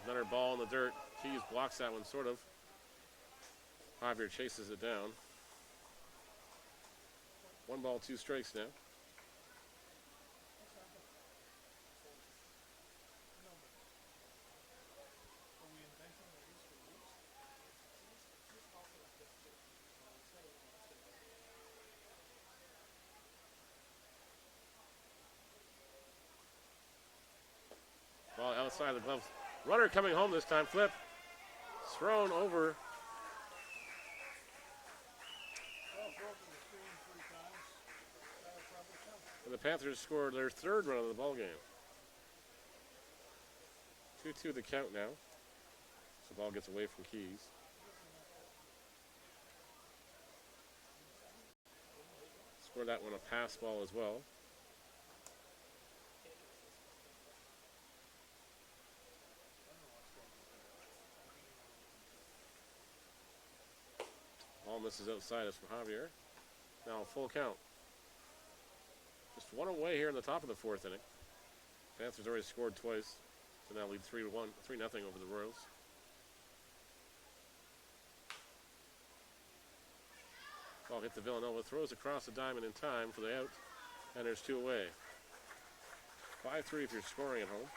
S2: Another ball in the dirt. Keys blocks that one, sort of. Javier chases it down. 1 ball, 2 strikes now. Ball outside the glove. Runner coming home this time. Flip. Thrown over. And the Panthers scored their 3rd run of the ball game. 2-2 the count now. So the ball gets away from Keys. Scored that one a pass ball as well. Ball misses outside us from Javier. Now a full count. Just 1 away here in the top of the 4th inning. Panthers already scored twice, so now lead 3-0 over the Royals. Ball hit the Villanova, throws across the diamond in time for the out, and there's 2 away. 5-3 if you're scoring at home.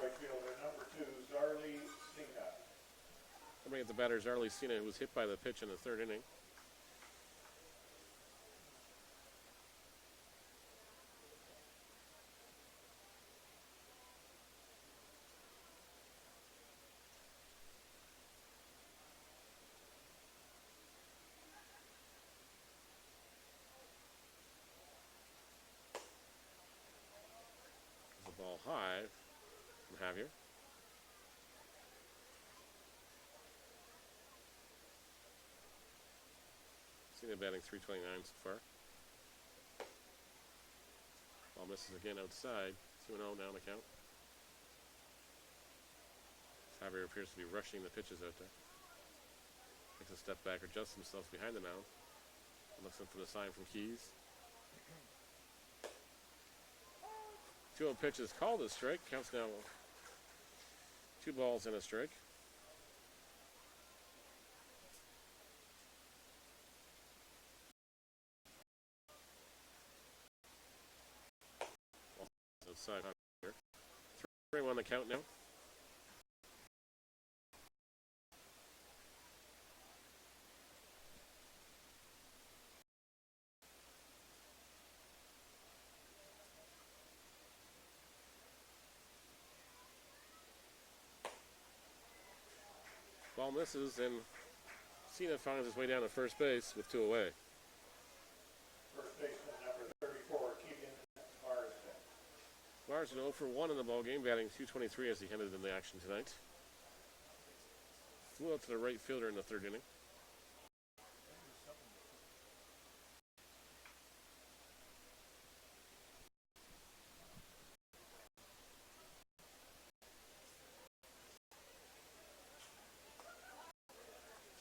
S1: Right fielder number 2, Zarly Cena.
S2: Coming at the batter, Zarly Cena, who was hit by the pitch in the 3rd inning. There's a ball high from Javier. Cena batting .329 so far. Ball misses again outside. 2-0 down the count. Javier appears to be rushing the pitches out there. Takes a step back, adjusts himself behind the mound. Looks in for the sign from Keys. 2-0 pitch is called a strike. Counts now 2 balls and a strike. Outside here. 3-1 the count now. Ball misses, and Cena finds his way down to first base with 2 away.
S1: First baseman number 34, Keegan Marsden.
S2: Marsden 0 for 1 in the ball game, batting .223 as he headed in the action tonight. Flew out to the right fielder in the 3rd inning.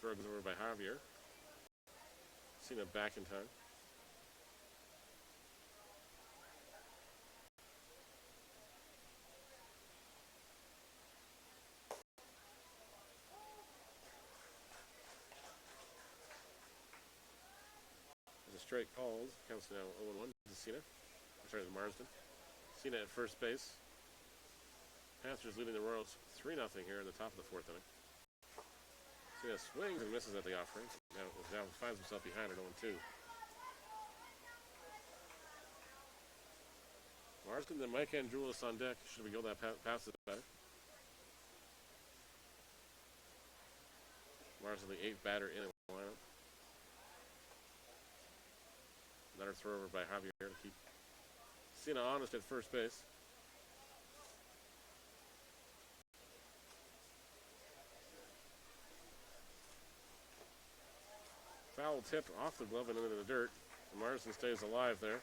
S2: Throw goes over by Javier. Cena back in time. There's a strike called. Counts now 0-1 to Cena. I'm sorry, to Marsden. Cena at first base. Panthers leading the Royals 3-0 here in the top of the 4th inning. Cena swings and misses at the offering. Now finds himself behind at 0-2. Marsden and Mike Andrulis on deck. Should we go that past it better? Marsden, the 8th batter in the lineup. throw over by Javier to keep Sina honest at first base. Foul tip off the glove and into the dirt. Marsden stays alive there.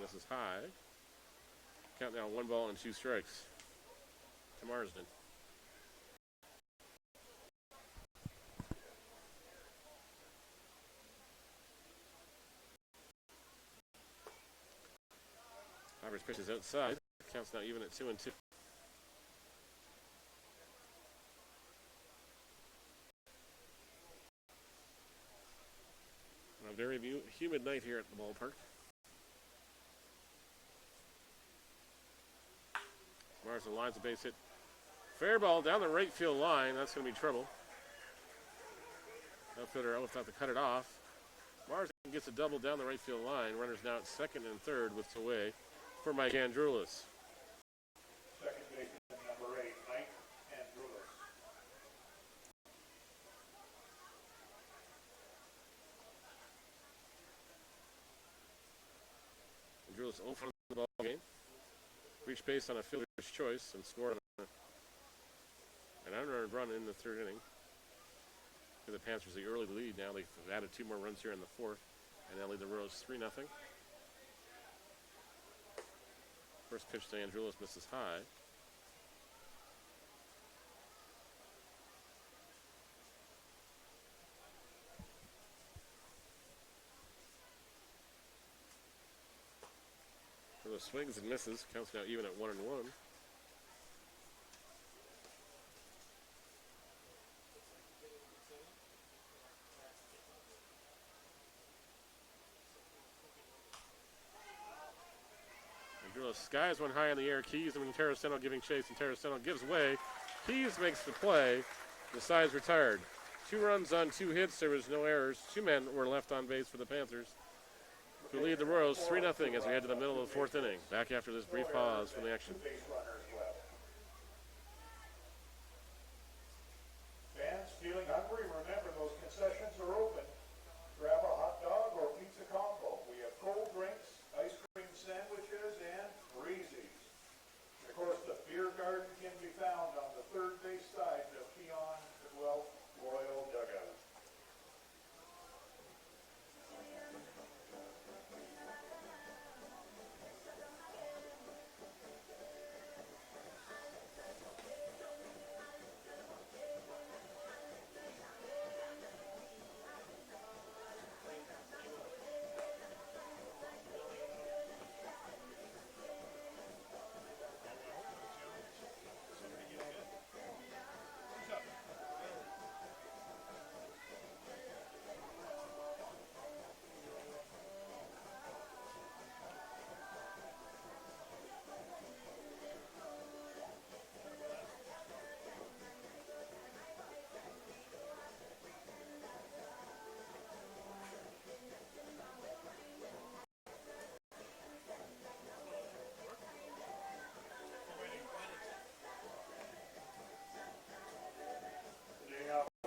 S2: This is high. Count down 1 ball and 2 strikes to Marsden. Average pitch is outside. Counts now even at 2-2. A very humid night here at the ballpark. Marsden lines the base hit. Fair ball down the right field line. That's going to be trouble. Outfielder almost have to cut it off. Marsden gets a double down the right field line. Runners now at second and third with away for Mike Andrulis.
S1: Second baseman number 8, Mike Andrulis.
S2: Andrulis 0 for the ball game. Reached base on a fielder's choice and scored an unearned run in the third inning. For the Panthers, the early lead. Now they've added 2 more runs here in the fourth, and they'll lead the Royals 3-0. First pitch to Andrulis misses high. For the swings and misses, counts now even at 1-1. Skies one high in the air. Keys and Terracino giving chase, and Terracino gives way. Keys makes the play. The side's retired. 2 runs on 2 hits. There was no errors. 2 men were left on base for the Panthers, who lead the Royals 3-0 as we head to the middle of the 4th inning. Back after this brief pause from the action.
S1: Fans feeling hungry, remember those concessions are open. Grab a hot dog or pizza combo. We have cold drinks, ice cream sandwiches, and freezies. Of course, the beer garden can be found on the third base side of beyond the Guelph Royal dugout.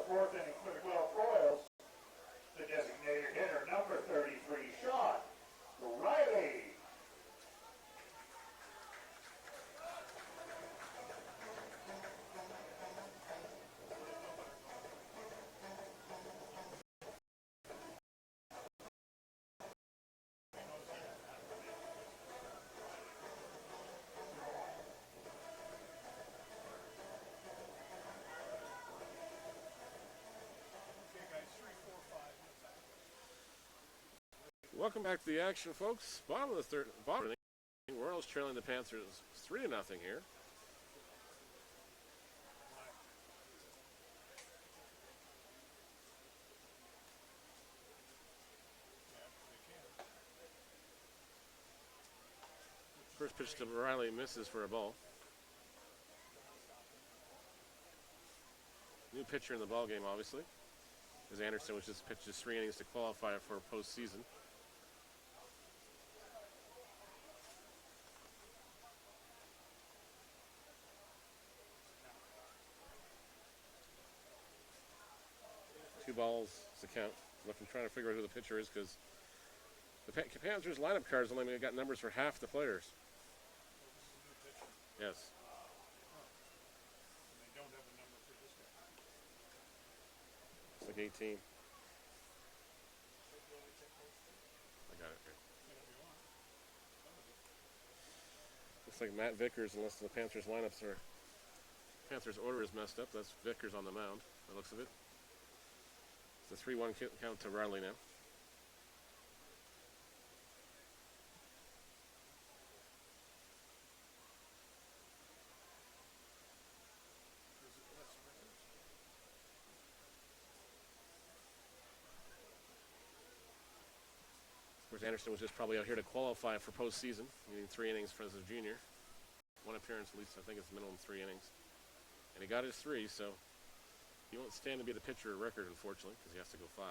S1: Fourth inning for the Guelph Royals, the designated hitter, number 33, Sean Riley.
S2: Welcome back to the action, folks. Bottom of the bottom inning. Royals trailing the Panthers 3-0 here. First pitch to Riley misses for a ball. New pitcher in the ball game, obviously, as Anderson was just pitched his 3 innings to qualify for postseason. Two balls is the count. I'm trying to figure out who the pitcher is because the Panthers lineup cards only got numbers for half the players. Yes.
S3: They don't have a number for this guy.
S2: It's like 18. I got it here. Looks like Matt Vickers, unless the Panthers Panthers order is messed up. That's Vickers on the mound, by the looks of it. It's a 3-1 count to Riley now. Of course, Anderson was just probably out here to qualify for postseason, needing 3 innings for as a junior. 1 appearance at least, I think it's minimum 3 innings. And he got his 3, so he won't stand to be the pitcher of record, unfortunately, because he has to go 5.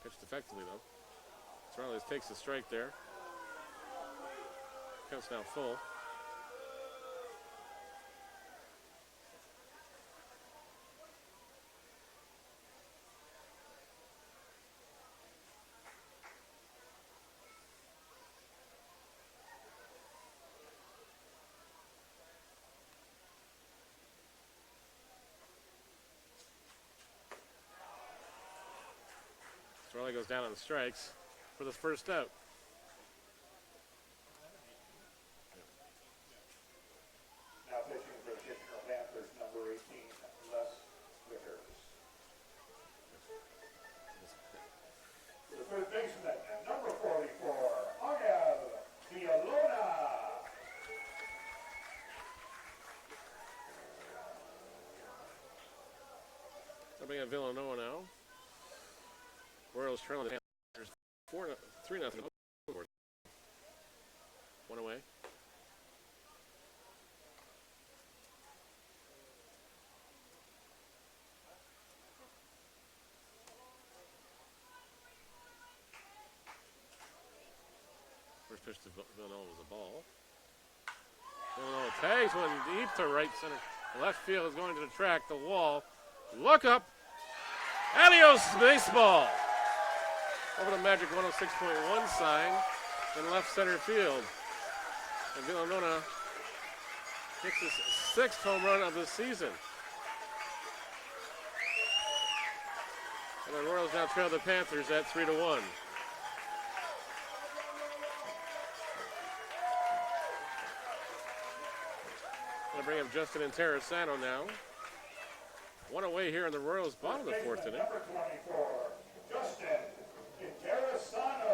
S2: Pitched effectively, though. Riley takes the strike there. Count's now full. Riley goes down on the strikes for the first out.
S1: Now pitching for the Kitchener Panthers, number 18, Les Vickers. The third baseman, number 44, Ariel Villalona.
S2: Something at Villanova now. Royals trailing the Panthers 3-0. 1 away. First pitch to Villanova was a ball. Villanova tags one deep to right center. The left field is going to the track, the wall. Look up. Adios, baseball. Over the magic 106.1 sign in left center field. And Villanova hits his 6th home run of the season. And the Royals now trail the Panthers at 3-1. Going to bring up Justin Interessano now. 1 away here in the Royals' bottom of the 4th inning.
S1: Number 24, Justin Interessano.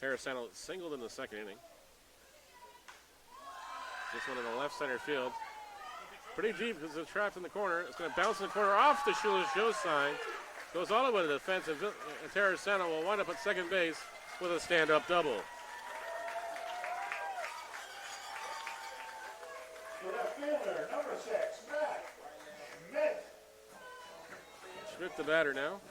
S2: Interessano singled in the 2nd inning. This one in the left center field. Pretty deep because it's trapped in the corner. It's going to bounce in the corner off the show sign. Goes all the way to the fence, and Interessano will wind up at second base with a stand-up double.
S1: The left fielder, number 6, Matt Schmidt.
S2: Schmidt the batter now.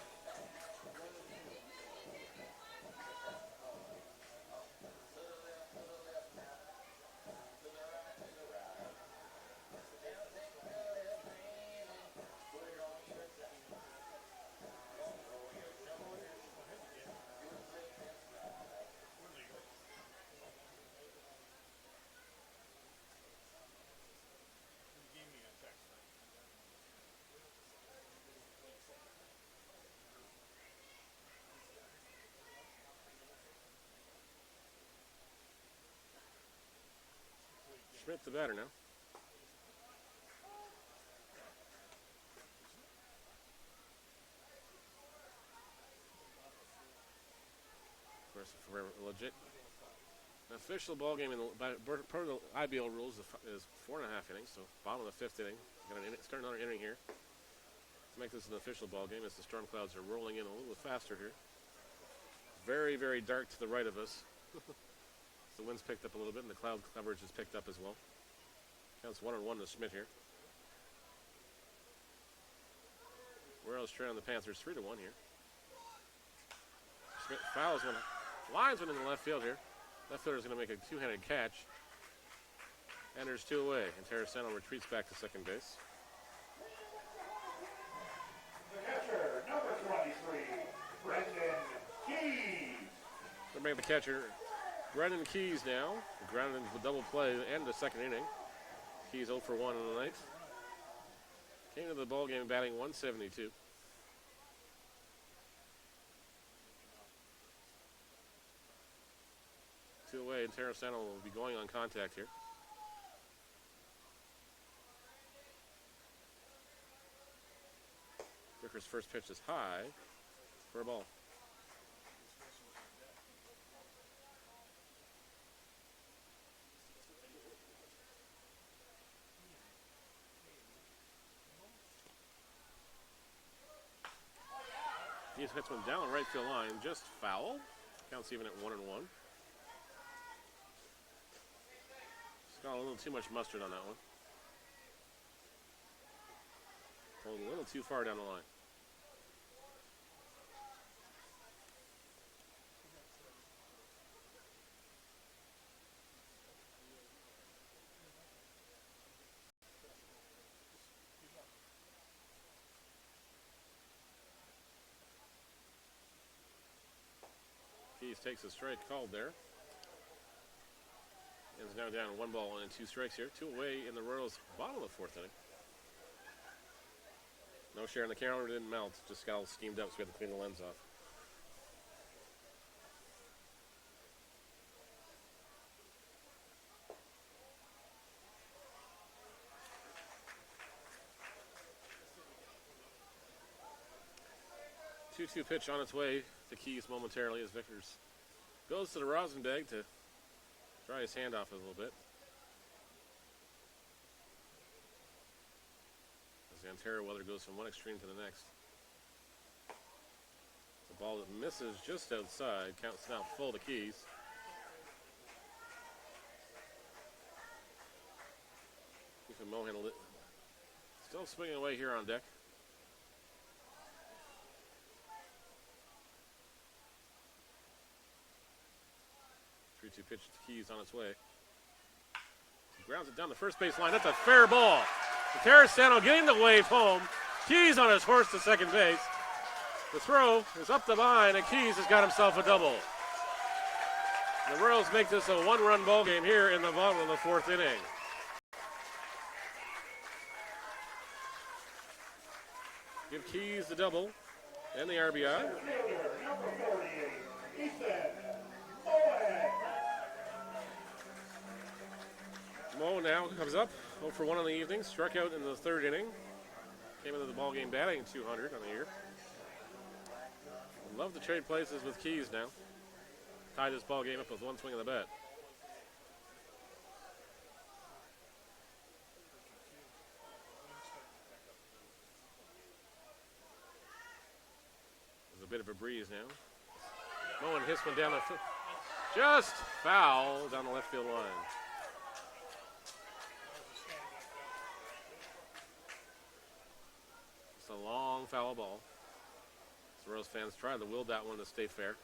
S2: Schmidt the batter now. Of course, for legit An official ball game per the IBL rules is 4.5 innings, so bottom of the 5th inning. Start another inning here to make this an official ball game as the storm clouds are rolling in a little bit faster here. Very, very dark to the right of us. The wind's picked up a little bit, and the cloud coverage is picked up as well. Counts 1-1 to Schmidt here. Royals trailing the Panthers 3-1 here. Schmidt fouls one, lines one in the left field here. Left fielder's going to make a two-handed catch. And there's 2 away, and Terracino retreats back to second base.
S1: The catcher, number 23, Brendan Keys.
S2: They're making the catcher, Brendan Keys now. Grounded into the double play and the second inning. Keys 0 for 1 on the night. Came to the ball game batting 172. Two away, and Terracino will be going on contact here. Ricker's first pitch is high for a ball. He hits one down the right field line, just foul. Counts even at 1-1. It's got a little too much mustard on that one. Pulled a little too far down the line. Keys takes a strike called there. And is now down 1 ball and 2 strikes here. 2 away in the Royals' bottom of the 4th inning. No share in the camera, didn't melt. Just got all steamed up, so we had to clean the lens off. Two-two pitch on its way to Keys momentarily as Vickers goes to the rosin bag to dry his hand off a little bit. As the Ontario weather goes from one extreme to the next. The ball that misses just outside counts now full to Keys. Ethan Mohan still swinging away here on deck. 3-2 pitch to Keys on its way. He grounds it down the first base line. That's a fair ball. Terracino getting the wave home. Keys on his horse to second base. The throw is up the line, and Keys has got himself a double. The Royals make this a 1-run ball game here in the bottom of the 4th inning. Give Keys the double and the RBI.
S1: Number 48, Ethan Mohan.
S2: Mo now comes up, 0 for 1 on the evening, struck out in the 3rd inning. Came into the ball game batting 200 on the year. Love to trade places with Keys now. Tie this ball game up with 1 swing of the bat. There's a bit of a breeze now. Mohan hits one down the just foul down the left field line. It's a long foul ball. The Royals fans tried to will that one to stay fair.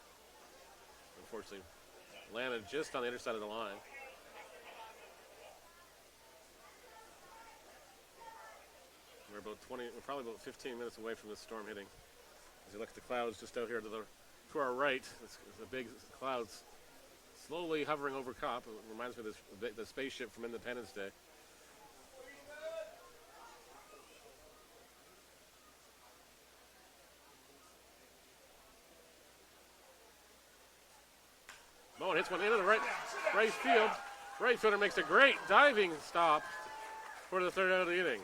S2: Unfortunately, landed just on the other side of the line. We're probably about 15 minutes away from this storm hitting. As you look at the clouds just out here to our right, it's the big clouds slowly hovering over Cop. It reminds me of the spaceship from Independence Day. Mohan hits one into the right field. Right fielder makes a great diving stop for the 3rd out of the inning.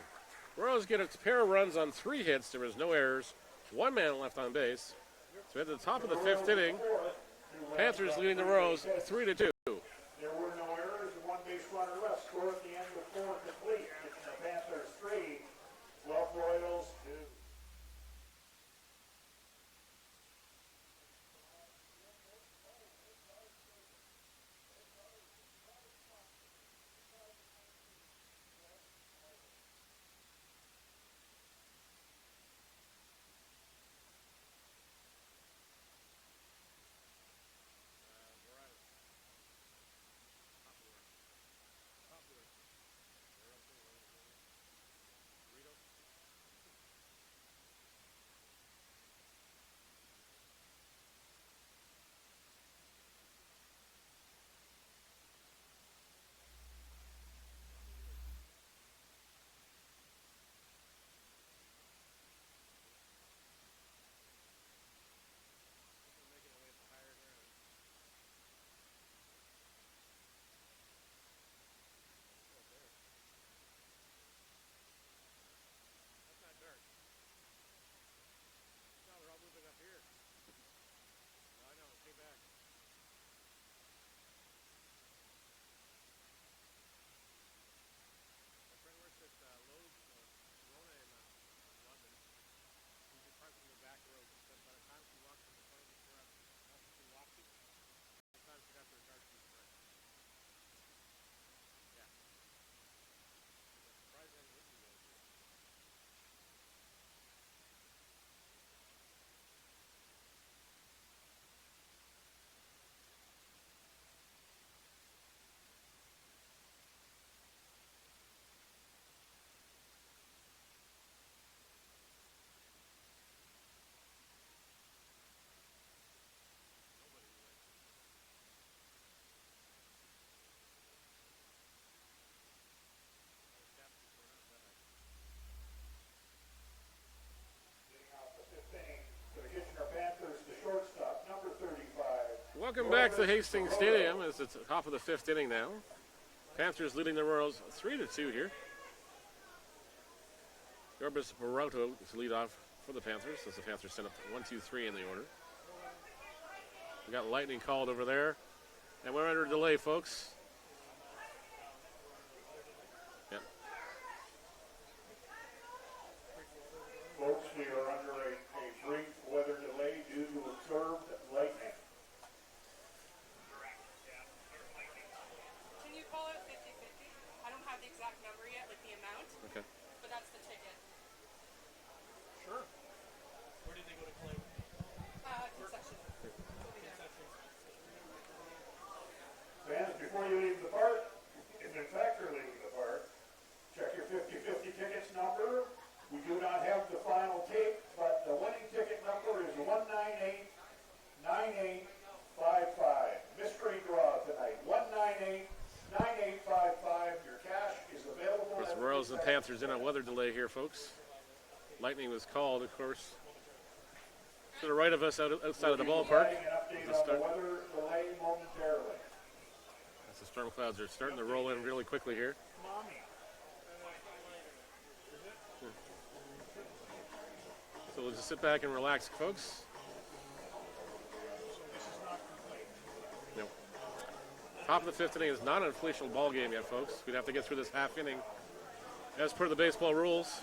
S2: Royals get a pair of runs on 3 hits. There was no errors. 1 man left on base. So at the top of the 5th inning, Panthers leading the Royals 3-2. Welcome back to Hastings Stadium as it's the top of the 5th inning now. Panthers leading the Royals 3-2 here. Corbus Baroto is lead off for the Panthers as the Panthers send up 1-2-3 in the order. We got lightning called over there, and we're under delay, folks. Yep.
S1: Folks, we are under a brief weather delay due to observed lightning.
S4: Can you call it 50-50? I don't have the exact number yet, like the amount,
S2: Okay.
S4: but that's the ticket.
S3: Sure. Where did they go to play?
S4: Concession.
S1: Fans, before you leave the park, if in fact you're leaving the park, check your 50-50 tickets number. We do not have the final tape, but the winning ticket number is 198-9855. Mystery draw tonight, 198-9855. Your cash is available.
S2: Of course, the Royals and Panthers in a weather delay here, folks. Lightning was called, of course, to the right of us outside of the ballpark.
S1: An update on the weather delay momentarily.
S2: As the storm clouds are starting to roll in really quickly here. So we'll just sit back and relax, folks. No. Top of the 5th inning is not an official ball game yet, folks. We'd have to get through this half inning as per the baseball rules.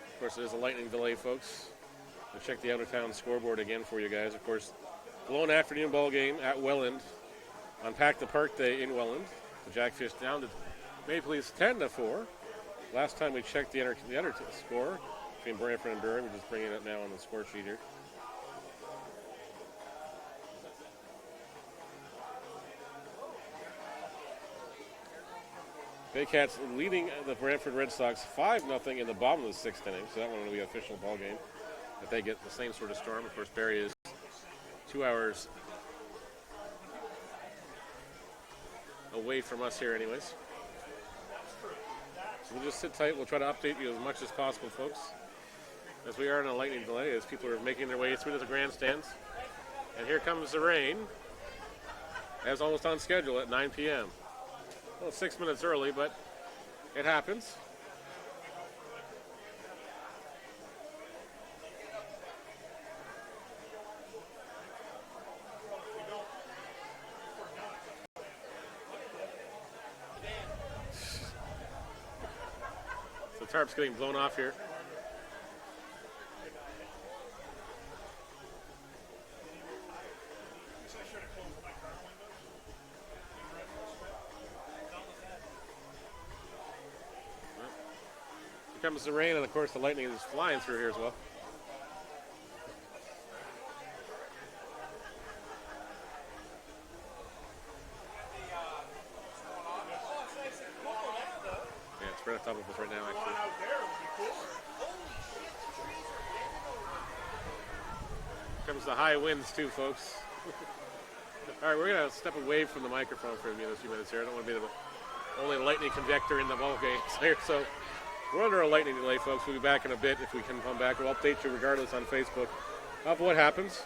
S2: Of course, there's a lightning delay, folks. We'll check the out-of-town scoreboard again for you guys. Of course, blown afternoon ball game at Welland on Pack the Park Day in Welland. The Jackfish down to Maple Leafs 10-4. Last time we checked the other score between Brantford and Durham. We're just bringing it up now on the score sheet here. Baycats leading the Brantford Red Sox 5-0 in the bottom of the 6th inning, so that one will be an official ball game. If they get the same sort of storm, of course, Barrie is 2 hours away from us here, anyways. So we'll just sit tight. We'll try to update you as much as possible, folks, as we are in a lightning delay, as people are making their way through to the grandstands. And here comes the rain, as almost on schedule at 9 p.m. Well, 6 minutes early, but it happens. So tarp's getting blown off here. Here comes the rain, and of course the lightning is flying through here as well. Yeah, it's right on top of us right now, actually. Here comes the high winds too, folks. All right, we're gonna step away from the microphone for a few minutes here. I don't want to be the only lightning conjecture in the ball game here, so. We're under a lightning delay, folks. We'll be back in a bit if we can come back. We'll update you regardless on Facebook of what happens.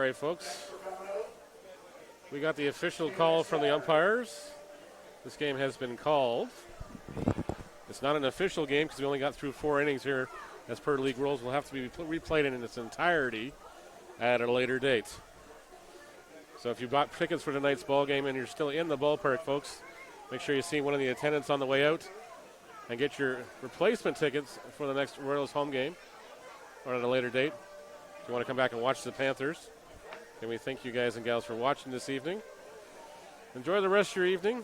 S2: right, folks. We got the official call from the umpires. This game has been called. It's not an official game because we only got through 4 innings here. As per league rules, will have to be replayed in its entirety at a later date. So if you bought tickets for tonight's ball game and you're still in the ballpark, folks, make sure you see one of the attendants on the way out and get your replacement tickets for the next Royals home game or at a later date. If you want to come back and watch the Panthers. And we thank you guys and gals for watching this evening. Enjoy the rest of your evening.